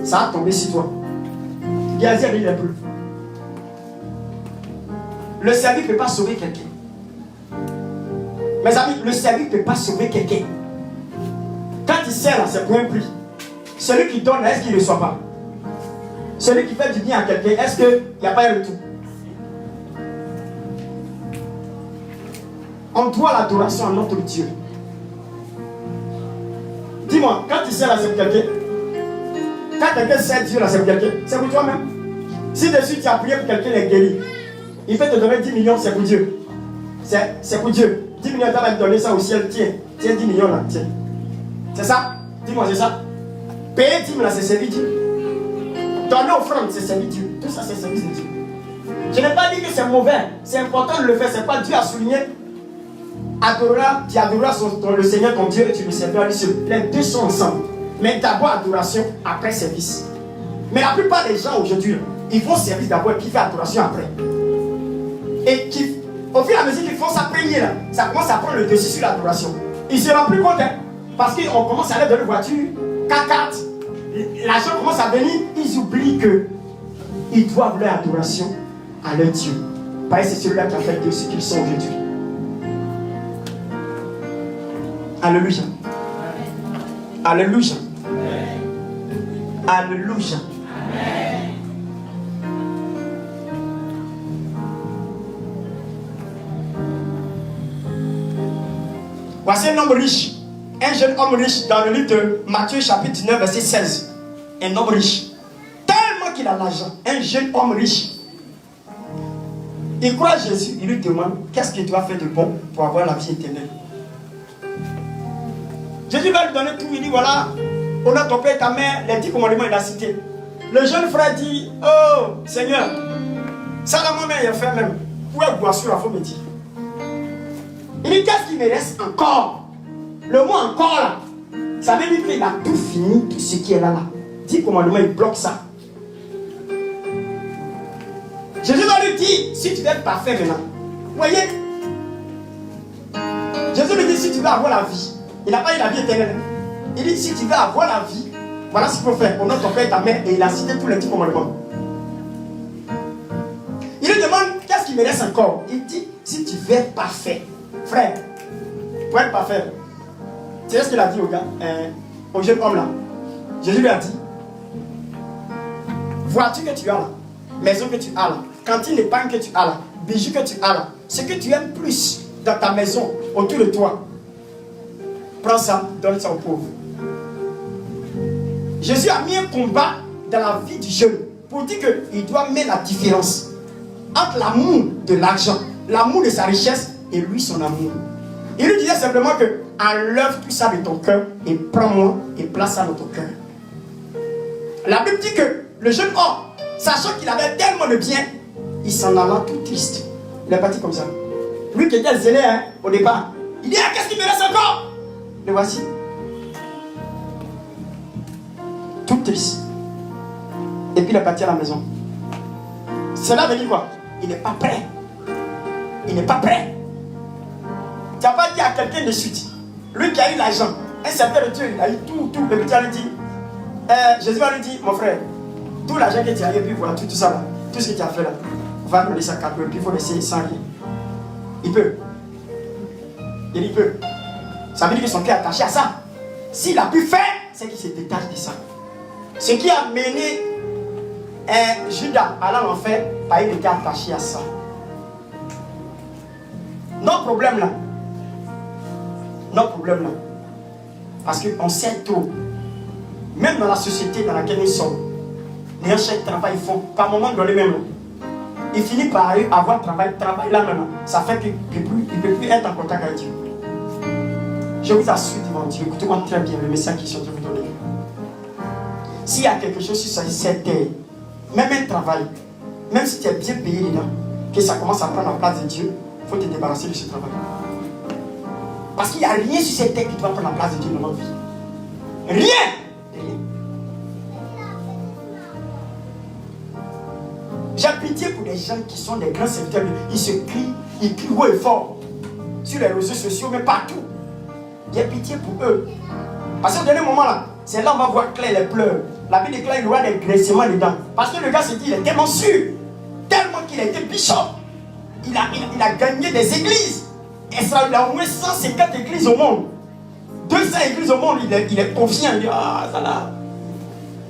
ça a tombé sur toi. Géasi a dit les preuves. Le service ne peut pas sauver quelqu'un. Mes amis, le service ne peut pas sauver quelqu'un. Quand il sert là, c'est pour un prix. Celui qui donne, est-ce qu'il ne reçoit pas? Celui qui fait du bien à quelqu'un, est-ce qu'il n'y a pas un retour? On doit l'adoration à notre Dieu. Dis-moi, quand tu sers là, c'est pour quelqu'un. Quand quelqu'un sert Dieu là, c'est pour quelqu'un. C'est pour toi-même. Si dessus tu as prié pour quelqu'un, il est guéri. Il fait te donner 10 millions, c'est pour Dieu. C'est pour Dieu. 10 millions, tu vas te donner ça au ciel. Tiens 10 millions là. Tiens. C'est ça? Dis-moi, c'est ça? Payer 10 000 là, c'est servir Dieu. Donner offrande, c'est servir Dieu. Tout ça, c'est service de Dieu. Je n'ai pas dit que c'est mauvais. C'est important de le faire. C'est pas Dieu à souligner. Tu adoreras le Seigneur ton Dieu et tu le serviras lui seul. Les deux sont ensemble. Mais d'abord adoration, après service. Mais la plupart des gens aujourd'hui, ils font service d'abord et puis ils font adoration après. Et au fur et à mesure qu'ils font sa prière, là, ça commence à prendre le dessus sur l'adoration. Ils ne se rendent plus compte, hein, parce qu'on commence à aller dans les voitures, 4x4, l'argent commence à venir, ils oublient qu'ils doivent leur adoration à leur Dieu. Parce que c'est celui-là qui a fait de ce qu'ils sont aujourd'hui. Alléluia. Alléluia. Alléluia. Voici un homme riche, un jeune homme riche dans le livre de Matthieu chapitre 19 verset 16. Un homme riche, tellement qu'il a l'argent, un jeune homme riche. Il croit à Jésus, il lui demande, qu'est-ce que tu as fait de bon pour avoir la vie éternelle? Jésus va lui donner tout, il dit, voilà, honore ton père et ta mère, les 10 commandements il a cité. Le jeune frère dit, oh Seigneur, ça la maman il a fait même, où est boire sur la faute me dit. Il dit, qu'est-ce qui me reste encore? Le mot encore là, ça veut dire qu'il a tout fini, tout ce qui est là. 10 commandements, il bloque ça. Jésus va lui dire, si tu veux être parfait maintenant, vous voyez, Jésus lui dit, si tu veux avoir la vie, il n'a pas eu la vie éternelle. Il dit, si tu veux avoir la vie, Voilà ce qu'il faut faire. Honore ton père et ta mère. Et il a cité tous les 10 commandements. Il lui demande qu'est-ce qu'il me reste encore. Il dit, si tu veux être parfait, frère, pour être parfait, c'est ce qu'il a dit au gars, au jeune homme là. Jésus lui a dit, voiture que tu as là, maison que tu as là, cantine d'épargne que tu as là, bijoux que tu as là, ce que tu aimes plus dans ta maison, autour de toi, prends ça, donne ça aux pauvres. Jésus a mis un combat dans la vie du jeune pour dire qu'il doit mettre la différence entre l'amour de l'argent, l'amour de sa richesse et lui son amour. Il lui disait simplement que enlève tout ça de ton cœur et prends-moi et place ça dans ton cœur. La Bible dit que le jeune homme, sachant qu'il avait tellement de bien, il s'en alla tout triste. Il est parti comme ça. Lui qui était zélé au départ, il dit, qu'est-ce qu'il me reste encore? Le voici. Tout triste. Et puis il est parti à la maison. Cela veut dire quoi? Il n'est pas prêt. Il n'est pas prêt. Tu n'as pas dit à quelqu'un de suite. Lui qui a eu l'argent, un serviteur de Dieu, il a eu tout. Le petit lui dit, Jésus va lui dire, mon frère, tout l'argent que tu as eu, et puis voilà, tout ça là, tout ce que tu as fait là, va donner ça 4 peu, puis il faut laisser sans rien. Il peut. Il peut. Ça veut dire que son cœur est attaché à ça. S'il a pu faire, c'est qu'il se détache de ça. Ce qui a mené Judas à l'enfer, parce qu'il était attaché à ça. Notre problème là, parce qu'on sait trop, même dans la société dans laquelle nous sommes, les gens qui travaillent, ils font, par moment donné même, ils finissent par avoir travail là maintenant. Ça fait qu'il ne peut plus être en contact avec Dieu. Je vous assure devant Dieu, écoutez-moi très bien le message qui sont de vous donner. S'il y a quelque chose sur cette terre, même un travail, même si tu es bien payé dedans, que ça commence à prendre la place de Dieu, il faut te débarrasser de ce travail. Parce qu'il n'y a rien sur cette terre qui doit prendre la place de Dieu dans notre vie. Rien. J'ai pitié pour les gens qui sont des grands serviteurs. Ils se crient, ils crient haut et fort. Sur les réseaux sociaux, mais partout. J'ai pitié pour eux. Parce qu'au dernier moment là, c'est là où on va voir clair les pleurs. La Bible déclare qu'il y aura des graissements dedans. Parce que le gars se dit, il est tellement sûr, tellement qu'il a été bishop. Il a gagné des églises. Et ça, il a au moins 150 églises au monde. 200 églises au monde, il est confiant. Il dit, ah, ça là.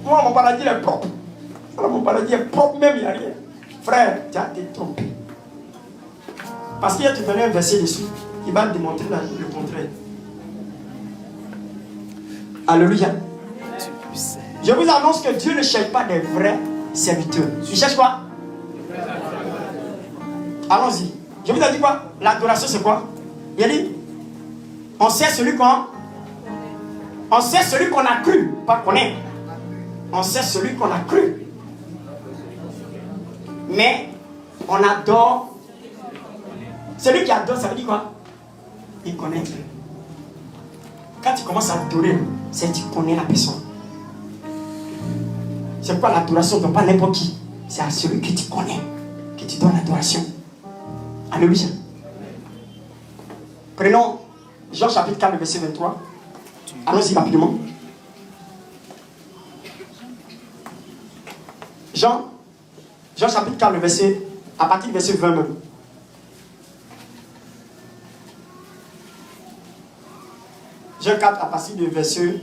Moi, mon paradis est propre. Alors, mon paradis est propre même, il n'y a rien. Frère, tu as été trompé. Parce qu'il a te donné un verset dessus qui va démontrer le contraire. Alléluia. Je vous annonce que Dieu ne cherche pas des vrais serviteurs. Il cherche quoi? Allons-y. Je vous ai dit quoi? L'adoration c'est quoi? Il a dit, on sait celui qu'on a cru, pas qu'on est. On sait celui qu'on a cru. Mais on adore. Celui qui adore, ça veut dire quoi? Il connaît Dieu. Quand tu commences à adorer, c'est que tu connais la personne. C'est pourquoi l'adoration ne donne pas n'importe qui. C'est à celui que tu connais que tu donnes l'adoration. Alléluia. Prenons Jean chapitre 4, verset 23. Allons-y rapidement. Jean chapitre 4, verset, à partir du verset 20 même. Jean 4 à partir du verset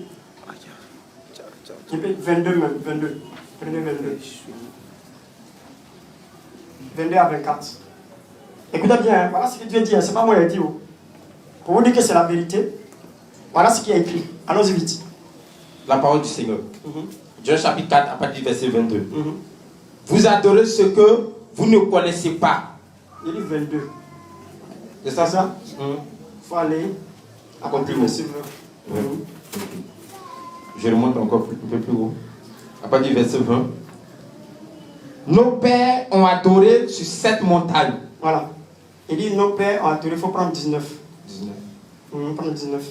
22 même, 22. Prenez 22. 22 à 24. Écoutez bien, voilà ce que Dieu dit, c'est pas moi qui l'ai dit. Pour vous dire que c'est la vérité, voilà ce qui est écrit. Allons-y vite. La parole du Seigneur. Jean chapitre 4 à partir du verset 22. Vous adorez ce que vous ne connaissez pas. Il dit 22. C'est ça? Il faut aller à partir du verset 20. Je remonte encore un peu plus haut. À partir du verset 20. Nos pères ont adoré sur cette montagne. Voilà. Il dit nos pères ont adoré. Il faut prendre 19. 19. Prendre 19.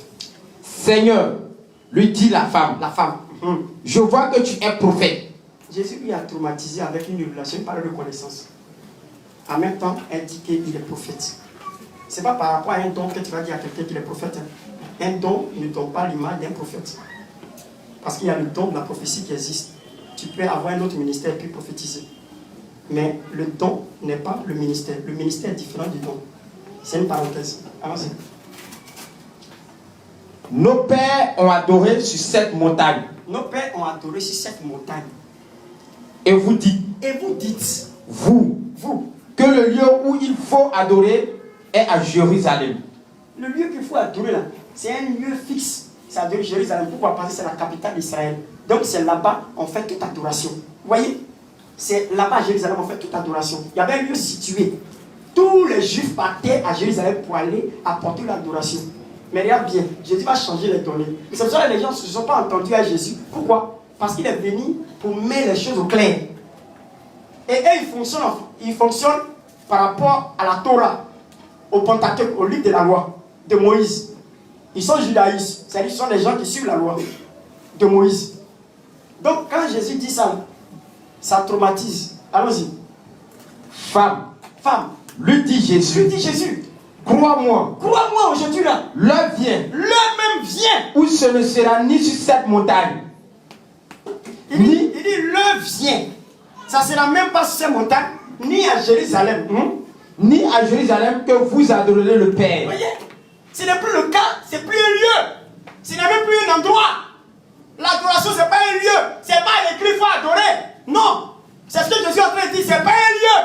Seigneur, lui dit la femme. La femme. Je vois que tu es prophète. Jésus lui a traumatisé avec une révélation, une parole de connaissance. En même temps, elle dit qu'il est prophète. Ce n'est pas par rapport à un don que tu vas dire à quelqu'un qu'il est prophète. Un don ne donne pas l'image d'un prophète. Parce qu'il y a le don de la prophétie qui existe. Tu peux avoir un autre ministère et puis prophétiser. Mais le don n'est pas le ministère. Le ministère est différent du don. C'est une parenthèse. Allons-y. Nos pères ont adoré sur cette montagne. Nos pères ont adoré sur cette montagne. Et vous dites. Et vous dites. Vous. Que le lieu où il faut adorer est à Jérusalem. Le lieu qu'il faut adorer là, c'est un lieu fixe. C'est à Jérusalem. Pourquoi? Parce que c'est la capitale d'Israël. Donc c'est là-bas on fait toute adoration. Vous voyez? C'est là-bas à Jérusalem on fait toute adoration. Il y avait un lieu situé. Tous les Juifs partaient à Jérusalem pour aller apporter l'adoration. Mais regarde bien, Jésus va changer les données. Et c'est pour ça que les gens ne se sont pas entendus à Jésus. Pourquoi? Parce qu'il est venu pour mettre les choses au clair. Et eux, ils fonctionnent par rapport à la Torah, au Pentateuque, au livre de la loi de Moïse. Ils sont judaïstes, c'est-à-dire qu'ils sont des gens qui suivent la loi de Moïse. Donc quand Jésus dit ça, ça traumatise. Allons-y. Femme, lui dit Jésus, crois-moi aujourd'hui là. L'heure même vient où ce ne sera ni sur cette montagne. Il dit l'heure vient. Ça ne sera même pas sur cette montagne, ni à Jérusalem. Ni à Jérusalem que vous adorerez le Père. Vous voyez? Ce n'est plus le cas, ce n'est plus un lieu. Ce n'est même plus un endroit. L'adoration, ce n'est pas un lieu. Ce n'est pas l'écrit, il faut adorer. Non. C'est ce que Jésus est en train de dire, ce n'est pas un lieu.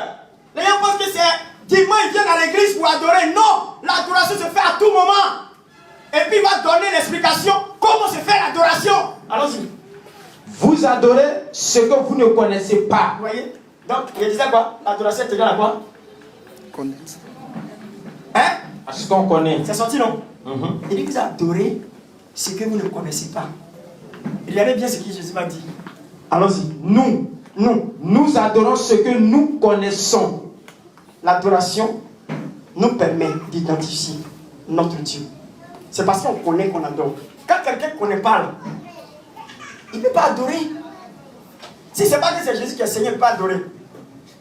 Les gens pensent que c'est dimanche, ils viennent à l'église pour adorer. Non. L'adoration se fait à tout moment. Et puis il va donner l'explication comment se fait l'adoration. Allons-y. Vous adorez ce que vous ne connaissez pas. Vous voyez? Donc, il disait quoi? L'adoration est égale à quoi? Connaître. Hein? À ce qu'on connaît. C'est sorti, non? Il dit que vous adorez ce que vous ne connaissez pas. Regardez bien ce que Jésus m'a dit. Allons-y. Nous adorons ce que nous connaissons. L'adoration nous permet d'identifier notre Dieu. C'est parce qu'on connaît qu'on adore. Quand quelqu'un ne connaît pas, là, il ne peut pas adorer. Si ce n'est pas que c'est Jésus qui a enseigné, il ne peut pas adorer.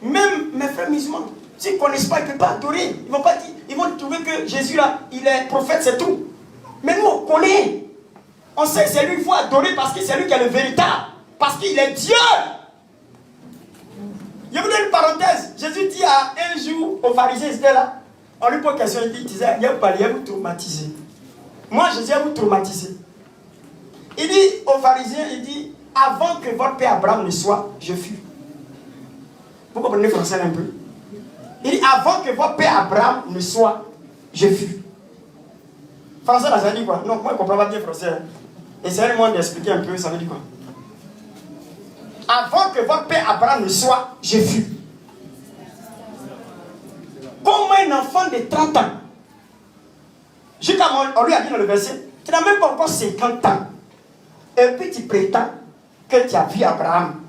Même mes frères musulmans, s'ils ne connaissent pas, ils ne peuvent pas adorer. Ils vont pas dire, ils vont trouver que Jésus là, il est prophète, c'est tout. Mais nous, on connaît. On sait que c'est lui qu'il faut adorer parce que c'est lui qui est le véritable. Parce qu'il est Dieu. Je vous donne une parenthèse. Jésus dit à un jour aux pharisiens, ils étaient là. On lui pose une question, il disait, il y a vous traumatiser. Moi, je dis, vous traumatiser. Il dit aux pharisiens, il dit, avant que votre père Abraham ne soit, je fus. Vous comprenez français un peu? Il dit, avant que votre père Abraham ne soit, je fus. Français, là, ça dit quoi? Non, moi, je ne comprends pas bien français. Essayez-moi d'expliquer un peu, ça veut dire quoi? Avant que votre père Abraham ne soit, je fus. Comme un enfant de 30 ans. Jusqu'à on lui a dit dans le verset, tu n'as même pas encore 50 ans. Et puis tu prétends que tu as vu Abraham.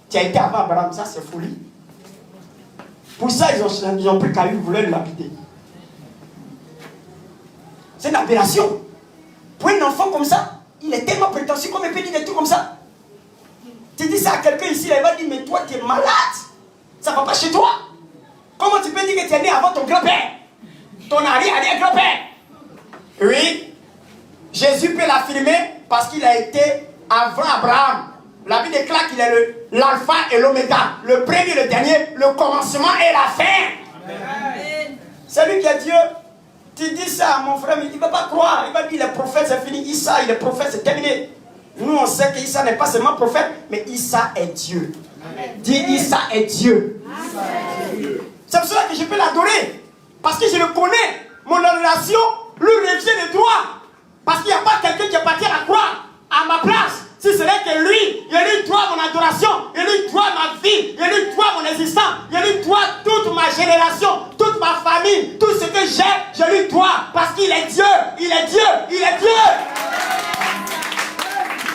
Tu as été avant Abraham, ça c'est folie. Pour ça, ils ont pris Caillou, ils voulaient le lapider. C'est une aberration. Pour un enfant comme ça, il est tellement prétentieux comme il peut dire des trucs comme ça. Tu dis ça à quelqu'un ici, il va dire, mais toi tu es malade. Ça ne va pas chez toi. Comment tu peux dire que tu es né avant ton grand-père? Ton arrière-grand-père? Oui. Jésus peut l'affirmer parce qu'il a été avant Abraham. La Bible déclare qu'il est l'alpha et l'oméga, le premier et le dernier, le commencement et la fin. Amen. C'est lui qui est Dieu. Tu dis ça à mon frère, mais il ne va pas croire. Il va dire, les prophètes, c'est fini. Issa, il est prophète, c'est terminé. Nous, on sait que Issa n'est pas seulement prophète, mais Issa est Dieu. Amen. Dis, Issa est Dieu. C'est pour cela que je peux l'adorer. Parce que je le connais. Mon adoration lui revient de droit. Parce qu'il n'y a pas quelqu'un qui est parti à la croix à ma place. Si ce n'est que lui, il lui doit mon adoration, il lui doit ma vie, il lui doit mon existence, il lui doit toute ma génération, toute ma famille, tout ce que j'ai, je lui dois. Parce qu'il est Dieu, il est Dieu, il est Dieu.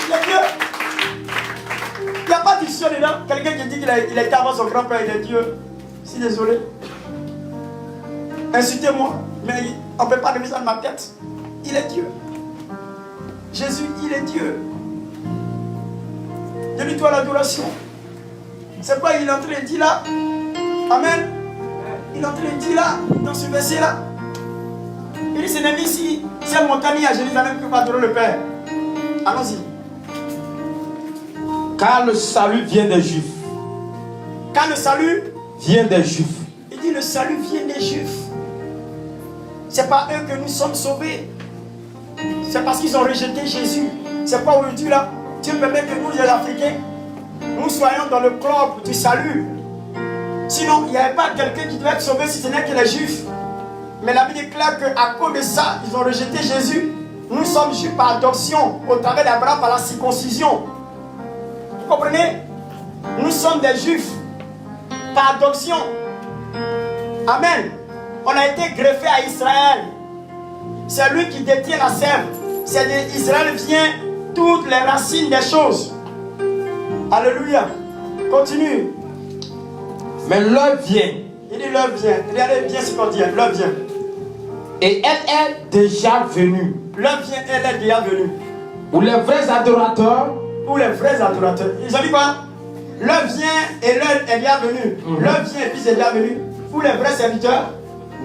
Il est Dieu. Il n'y a pas d'issue dedans. Quelqu'un qui dit qu'il a été avant son grand-père, il est Dieu. Je suis désolé. Insultez-moi, mais on ne peut pas remettre ça dans ma tête. Il est Dieu. Jésus, il est Dieu. Je lui dois l'adoration. C'est quoi il est en train de dire là? Amen. Il est en train de dire là, dans ce verset-là. Il dit, ce n'est ni ici, c'est montagne à Jérusalem que va adorer le Père. Allons-y. Car le salut vient des Juifs. Car le salut vient des Juifs. Il dit le salut vient des Juifs. C'est par eux que nous sommes sauvés. C'est parce qu'ils ont rejeté Jésus. C'est pas aujourd'hui là. Dieu permet que nous, les Africains, nous soyons dans le club du salut. Sinon, il n'y avait pas quelqu'un qui devait être sauvé si ce n'est que les Juifs. Mais la Bible déclare qu'à cause de ça, ils ont rejeté Jésus. Nous sommes juifs par adoption, au travers d'Abraham par la circoncision. Vous comprenez? Nous sommes des juifs par adoption. Amen. On a été greffé à Israël. C'est lui qui détient la sève. C'est d'Israël vient toutes les racines des choses. Alléluia. Continue. Mais l'heure vient. Il dit l'heure vient. Regardez bien ce qu'on dit. L'heure vient. Et elle est déjà venue. L'heure vient, elle est déjà venue. Où les vrais adorateurs. Où les vrais adorateurs. Ils ont dit quoi? L'heure vient et l'heure est déjà venue. L'heure vient et puis c'est déjà venu. Où les vrais serviteurs?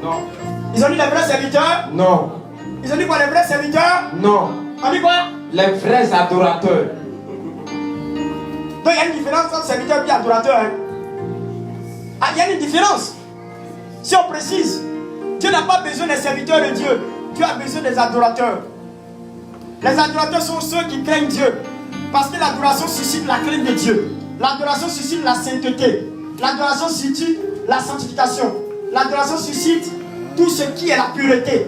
Non. Ils ont dit les vrais serviteurs? Non. Ils ont dit quoi, les vrais serviteurs? Non. On dit quoi? Les vrais adorateurs. Donc il y a une différence entre serviteur et adorateur. Hein? Ah, il y a une différence. Si on précise, Dieu n'a pas besoin des serviteurs de Dieu. Dieu a besoin des adorateurs. Les adorateurs sont ceux qui craignent Dieu. Parce que l'adoration suscite la crainte de Dieu. L'adoration suscite la sainteté. L'adoration suscite la sanctification. L'adoration suscite tout ce qui est la pureté.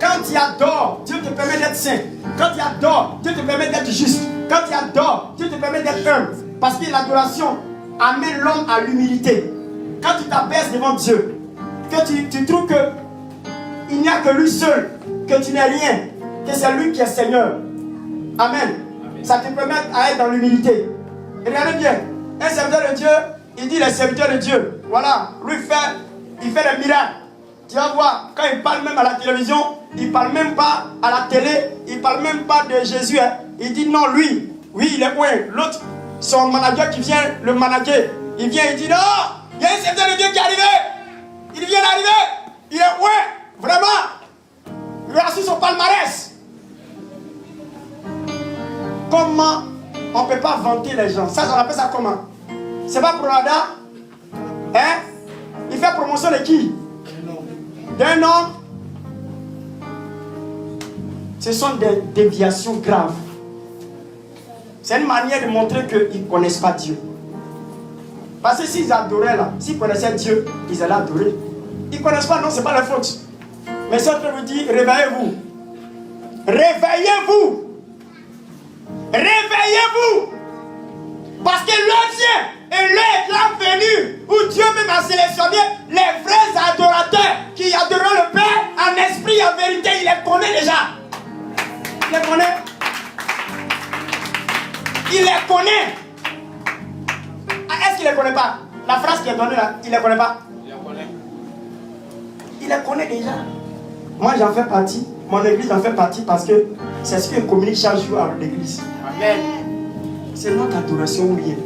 Quand tu adores, Dieu te permet d'être saint. Quand tu adores, Dieu te permet d'être juste. Quand tu adores, Dieu te permet d'être humble. Parce que l'adoration amène l'homme à l'humilité. Quand tu t'abaisses devant Dieu, que tu trouves que il n'y a que lui seul, que tu n'es rien, que c'est lui qui est Seigneur. Amen. Ça te permet à être dans l'humilité. Regardez bien, un serviteur de Dieu, il dit les serviteurs de Dieu. Voilà, lui il fait des miracles. Tu vas voir, quand il parle même à la télévision, il ne parle même pas à la télé, il ne parle même pas de Jésus. Hein. Il dit non, lui, oui, il est point. L'autre, son manager qui vient le manager, il vient, il dit non, il y a un serviteur de Dieu qui est arrivé. Il vient d'arriver, il est point, vraiment. Il a reçu son palmarès. Comment on ne peut pas vanter les gens? Ça, on appelle ça comment? C'est pas pour Prada? Hein? Il fait promotion de qui? D'un homme. Ce sont des déviations graves. C'est une manière de montrer qu'ils ne connaissent pas Dieu. Parce que s'ils adoraient là, s'ils connaissaient Dieu, ils allaient adorer. Ils ne connaissent pas, non, ce n'est pas leur faute. Mais ça, je vous dis, réveillez-vous. Réveillez-vous. Réveillez-vous. Parce que l'heure vient et l'heure est là venue où Dieu même a sélectionné les vrais adorateurs qui adoreront le Père en esprit et en vérité. Il les connaît déjà. Il les connaît. Il les connaît. Ah, est-ce qu'il ne les connaît pas? La phrase qui est donnée là, il ne les connaît pas? Il les connaît déjà. Moi j'en fais partie. Mon église en fait partie parce que c'est ce qu'on communique chaque jour à l'église. Amen. C'est notre adoration où il est.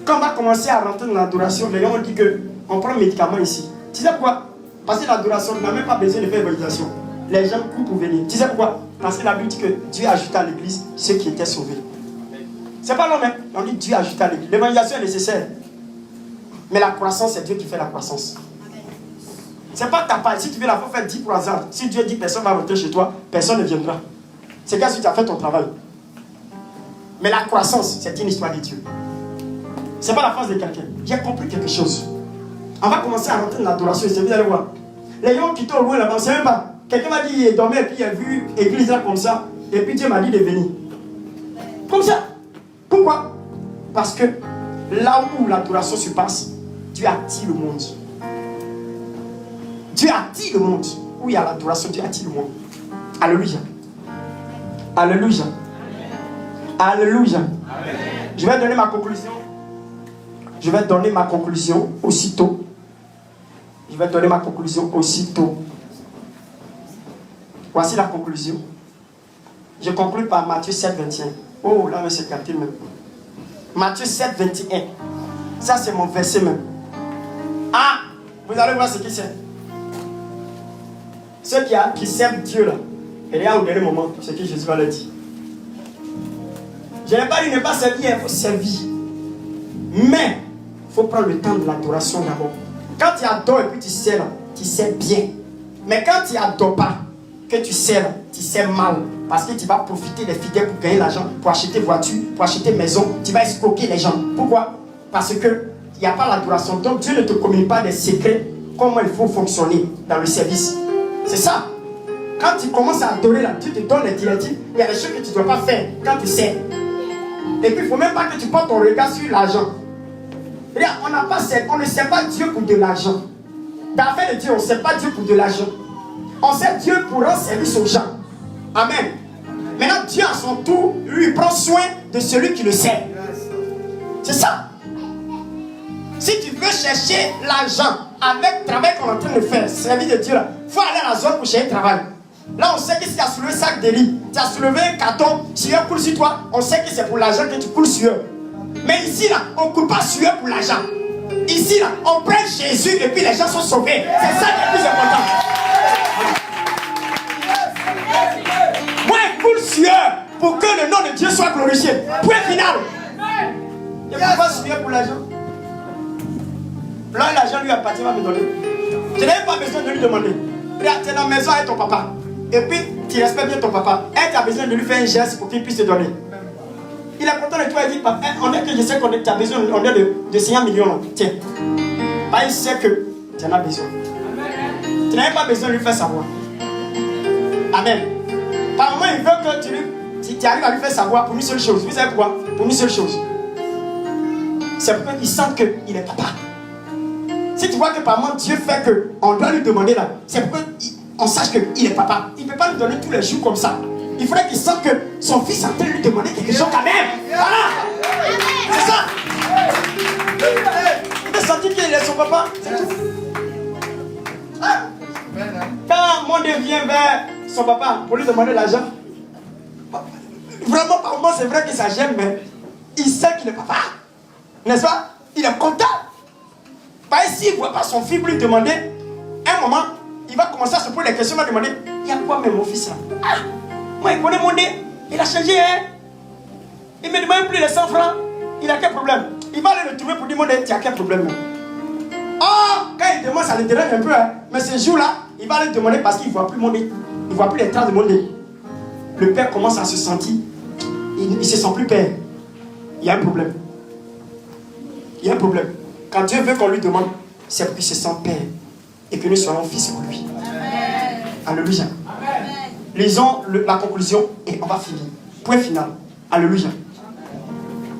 Quand on va commencer à rentrer dans l'adoration, les gens ont dit qu'on prend un médicament ici. Tu sais pourquoi? Parce que l'adoration n'a même pas besoin de faire évangélisation. Les gens courent pour venir. Tu sais pourquoi? Parce que la Bible dit que Dieu a ajouté à l'église ceux qui étaient sauvés. C'est pas l'homme, hein? On dit Dieu a ajouté à l'église. L'évangélisation est nécessaire. Mais la croissance, c'est Dieu qui fait la croissance. C'est pas ta part. Si tu veux la faire 10 pour hasard, si Dieu dit personne ne va rentrer chez toi, personne ne viendra. C'est quand tu as fait ton travail. Mais la croissance, c'est une histoire de Dieu. C'est pas la force de quelqu'un. J'ai compris quelque chose. On va commencer à rentrer dans l'adoration. Vous allez voir. Les gens qui sont au loin là-bas, on ne sait même pas. Quelqu'un m'a dit il dormait et puis il a vu l'église là comme ça. Et puis Dieu m'a dit de venir. Comme ça. Pourquoi? Parce que là où l'adoration se passe, Dieu attire le monde. Dieu attire le monde. Où il y a l'adoration, Dieu attire le monde. Alléluia. Alléluia. Alléluia. Je vais donner ma conclusion. Je vais donner ma conclusion aussitôt. Je vais donner ma conclusion aussitôt. Voici la conclusion. Je conclue par Matthieu 7, 21. Oh, là, c'est capté même. Matthieu 7, 21. Ça, c'est mon verset même. Ah, vous allez voir ce qui c'est. Ceux qui servent Dieu là. Et là, au dernier moment, ce que Jésus va leur dire. Je n'ai pas dit ne pas servir, il faut servir. Mais, il faut prendre le temps de l'adoration d'abord. Quand tu adores et puis tu sers bien. Mais quand tu n'adores pas, que tu sers mal. Parce que tu vas profiter des fidèles pour gagner l'argent, pour acheter voiture, pour acheter maison. Tu vas escroquer les gens. Pourquoi? Parce que il n'y a pas l'adoration. Donc Dieu ne te communique pas des secrets, comment il faut fonctionner dans le service. C'est ça. Quand tu commences à adorer là, Dieu te donne les directives. Il y a des choses que tu ne dois pas faire quand tu sers. Et puis il ne faut même pas que tu portes ton regard sur l'argent. On ne sert pas Dieu pour de l'argent. Dans l'affaire de Dieu, on ne sert pas Dieu pour de l'argent. On sert Dieu pour rendre service aux gens. Amen. Maintenant, Dieu à son tour, lui, prend soin de celui qui le sert. C'est ça. Si tu veux chercher l'argent avec le travail qu'on est en train de faire, servir de Dieu, il faut aller à la zone pour chercher le travail. Là, on sait que si tu as soulevé un sac de riz, tu as soulevé un carton, sueur coule sur toi, on sait que c'est pour l'argent que tu coules sueur. Mais ici, là, on ne coule pas sueur pour l'argent. Ici, là, on prend Jésus et puis les gens sont sauvés. C'est ça qui est le plus important. Moi, je coule sueur pour que le nom de Dieu soit glorifié. Point final. Je ne peux pas sueur pour l'argent. Là, l'argent lui appartient, va me donner. Je n'ai pas besoin de lui demander. Regarde, tu es dans la maison avec ton papa. Et puis, tu respectes bien ton papa. Et tu as besoin de lui faire un geste pour qu'il puisse te donner. Il est content de toi et dit, papa, on est que je sais que tu as besoin de 5 millions. Tiens. Il sait que tu en as besoin. Tu n'as pas besoin de lui faire savoir. Amen. Par moment, il veut que tu arrives à lui faire savoir pour une seule chose. Vous savez pourquoi? Pour une seule chose. C'est pour qu'il sente qu'il est papa. Si tu vois que par moment Dieu fait qu'on doit lui demander là, c'est pour qu'on sache qu'il est papa. Il ne peut pas nous donner tous les jours comme ça. Il faudrait qu'il sente que son fils est en train de lui demander quelque chose quand même. Voilà. C'est ça. Il peut sentir qu'il est son papa. C'est tout. Quand mon Dieu vient vers son papa pour lui demander l'argent, vraiment par moment c'est vrai que ça gêne, mais il sait qu'il est papa. N'est-ce pas? Il est content. Parce que s'il ne voit pas son fils lui demander, un moment, il va commencer à se poser des questions, il va demander, il y a quoi même mon fils là? Ah, moi il connaît mon nez, il a changé, hein? Il ne me demande plus les 100 francs, il a quel problème? Il va aller le trouver pour dire, mon nez, tu as quel problème? Oh, quand il demande, ça le dérange un peu, hein? Mais ce jour-là, il va aller demander parce qu'il ne voit plus mon nez, il ne voit plus les traces de mon nez. Le père commence à se sentir, il ne se sent plus père. Il y a un problème. Il y a un problème. Quand Dieu veut qu'on lui demande, c'est pour qu'il se sente père et que nous soyons fils pour lui. Amen. Alléluia. Amen. Lisons la conclusion et on va finir. Point final. Alléluia.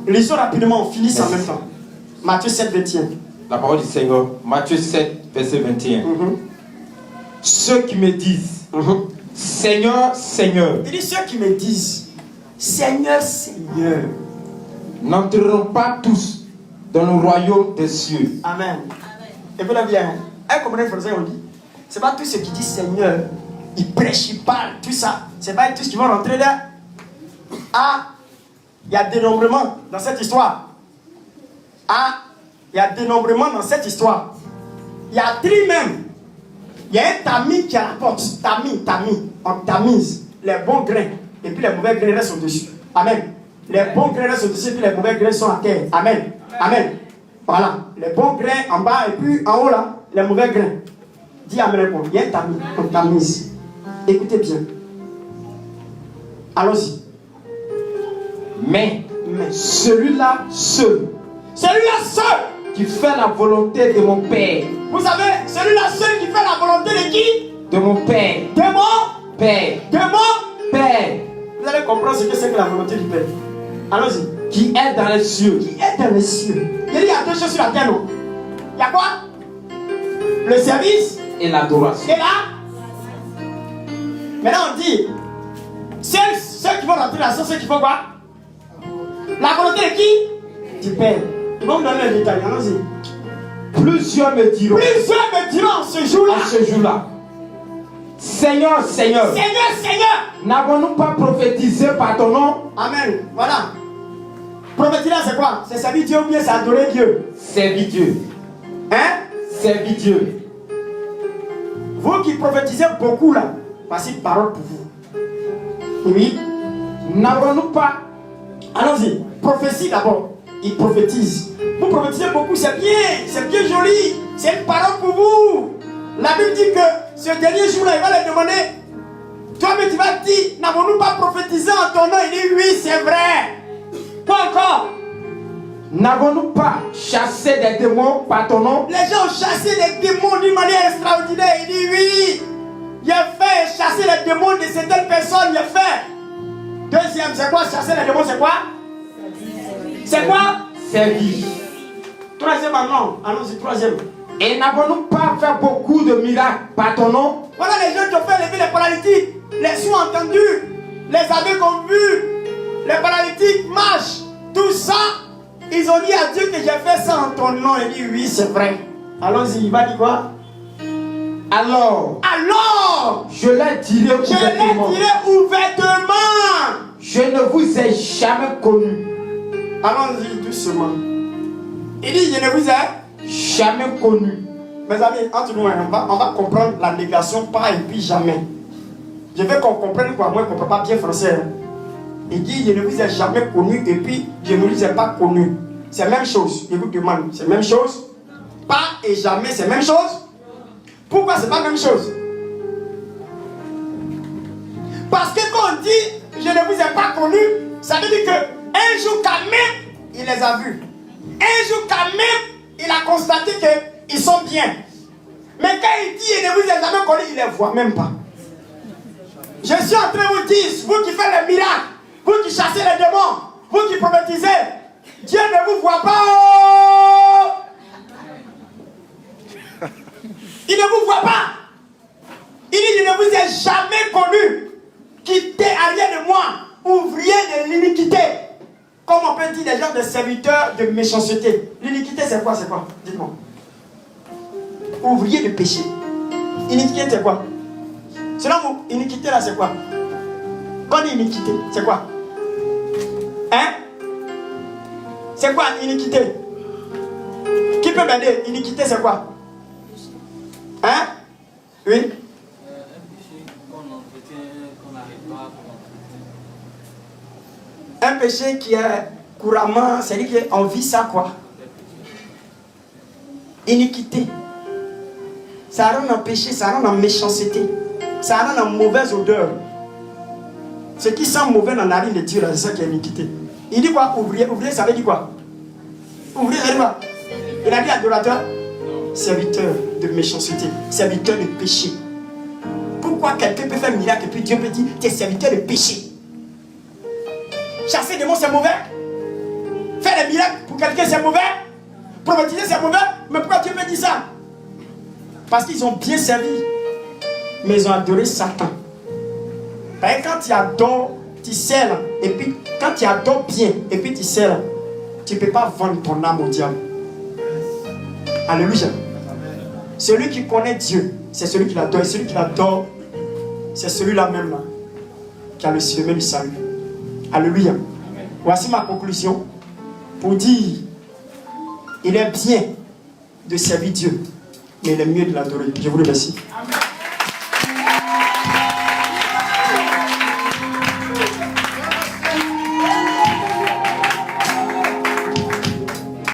Lisons rapidement, on finit en même temps. Matthieu 7, 21. La parole du Seigneur, Matthieu 7, verset 21. Ceux qui me disent, Seigneur, Seigneur. Il dit ceux qui me disent, Seigneur, Seigneur, n'entreront pas tous dans le royaume des cieux. Amen. Et vous l'avez bien. Comme les Français ont dit, c'est pas tous ceux qui disent Seigneur, ils prêchent, ils parlent, tout ça. C'est pas tous qui vont rentrer là. Ah, il y a dénombrement dans cette histoire. Ah, il y a dénombrement dans cette histoire. Il y a tri même. Il y a un tamis qui rapporte. Tamis. On tamise les bons grains. Et puis les mauvais grains restent au-dessus. Amen. Les bons grains restent au-dessus et puis les mauvais grains sont à terre. Amen. Amen. Voilà. Les bons grains en bas et puis en haut là, les mauvais grains. Dis Amen. Il y a un tamis. On tamise. Écoutez bien. Allons-y. Mais celui-là seul. Celui-là seul. Qui fait la volonté de mon Père. Vous savez, celui-là seul qui fait la volonté de qui? De mon Père. De mon Père. De mon Père. Vous allez comprendre ce que c'est que la volonté du Père. Allons-y. Qui est dans les cieux. Qui est dans les cieux. Il y a deux choses sur la terre, non? Il y a quoi? Le service et l'adoration. Et là? Maintenant on dit, ceux qui vont rentrer là sont ceux qui font quoi? La volonté de qui? Du Père. Ils vont me donner les détails, allons-y. Plusieurs me diront en ce jour-là. En ce jour-là. Seigneur, Seigneur. Seigneur, Seigneur. N'avons-nous pas prophétisé par ton nom? Amen. Voilà. Prophétiser, c'est quoi? C'est servir Dieu ou bien c'est adorer Dieu? Servir Dieu. Hein? Servir Dieu. Vous qui prophétisez beaucoup là, voici une parole pour vous. Oui. N'avons-nous pas Allons-y. Prophétie d'abord. Il prophétise. Vous prophétisez beaucoup, c'est bien joli. C'est une parole pour vous. La Bible dit que ce dernier jour-là, il va leur demander, toi-même tu vas dire, n'avons-nous pas prophétisé en ton nom? Il dit oui, c'est vrai. Quoi encore? N'avons-nous pas chassé des démons par ton nom? Les gens ont chassé des démons d'une manière extraordinaire. Il dit oui. Il a fait chasser les démons de certaines personnes. Il a fait. Deuxième, c'est quoi? Chasser les démons, c'est quoi? C'est quoi? Servir. Troisième, non. Allons-y, troisième. Et n'avons-nous pas fait beaucoup de miracles par ton nom? Voilà les gens qui ont fait lever les paralytiques. Les sourds entendus. Les aveugles ont vu. Les paralytiques marchent. Tout ça, ils ont dit à Dieu que j'ai fait ça en ton nom. Il dit oui, c'est vrai. Allons-y, il va dire quoi? Alors, je leur dirai ouvertement. Je ne vous ai jamais connu. Allons-y doucement. Il dit, je ne vous ai jamais connu. Mes amis, entre nous, on va comprendre la négation pas et puis jamais. Je veux qu'on comprenne quoi. Moi, je ne comprends pas bien français. Il dit, je ne vous ai jamais connu et puis je ne vous ai pas connu. C'est la même chose. Je vous demande, c'est la même chose. Pas et jamais, c'est la même chose. Pourquoi c'est pas la même chose? Parce que quand on dit, je ne vous ai pas connu, ça veut dire qu'un jour quand même, il les a vus. Un jour quand même, il a constaté qu'ils sont bien. Mais quand il dit, je ne vous ai jamais connu, il ne les voit même pas. Je suis en train de vous dire, vous qui faites les miracles, vous qui chassez les démons, vous qui prophétisez, Dieu ne vous voit pas. Il ne vous voit pas. Il dit, je ne vous ai jamais connu. Quittez arrière de moi, ouvrier de l'iniquité. Comme on peut dire des gens de serviteurs de méchanceté. L'iniquité c'est quoi? Dites-moi. Ouvrier de péché. Iniquité c'est quoi? Selon vous, iniquité là c'est quoi? Quand on dit iniquité, c'est quoi? Hein? C'est quoi iniquité? Qui peut m'aider? Iniquité c'est quoi? Hein? Oui? Un péché qui est couramment, c'est-à-dire qu'on vit ça quoi? Iniquité. Ça rend en péché, ça rend en méchanceté. Ça rend en mauvaise odeur. Ce qui sent mauvais dans la narine de Dieu, c'est ça qui est iniquité. Il dit quoi? Ouvrier. Ouvrier, ça veut dire quoi? Ouvrier, ça veut dire quoi? Il a dit adorateur? Serviteur de méchanceté, serviteur de péché. Pourquoi quelqu'un peut faire un miracle et puis Dieu peut dire tu es serviteur de péché? Chasser des mots c'est mauvais. Faire des miracles pour quelqu'un c'est mauvais. Prophétiser c'est mauvais. Mais pourquoi Dieu peut dire ça? Parce qu'ils ont bien servi, mais ils ont adoré Satan. Parce que quand tu adores, tu sers. Et puis quand tu adores bien et puis tu sers, tu ne peux pas vendre ton âme au diable. Alléluia. Celui qui connaît Dieu, c'est celui qui l'adore. Et celui qui l'adore, c'est celui-là même là, qui a le chemin du salut. Alléluia. Amen. Voici ma conclusion pour dire, il est bien de servir Dieu, mais il est mieux de l'adorer. Je vous remercie. Amen.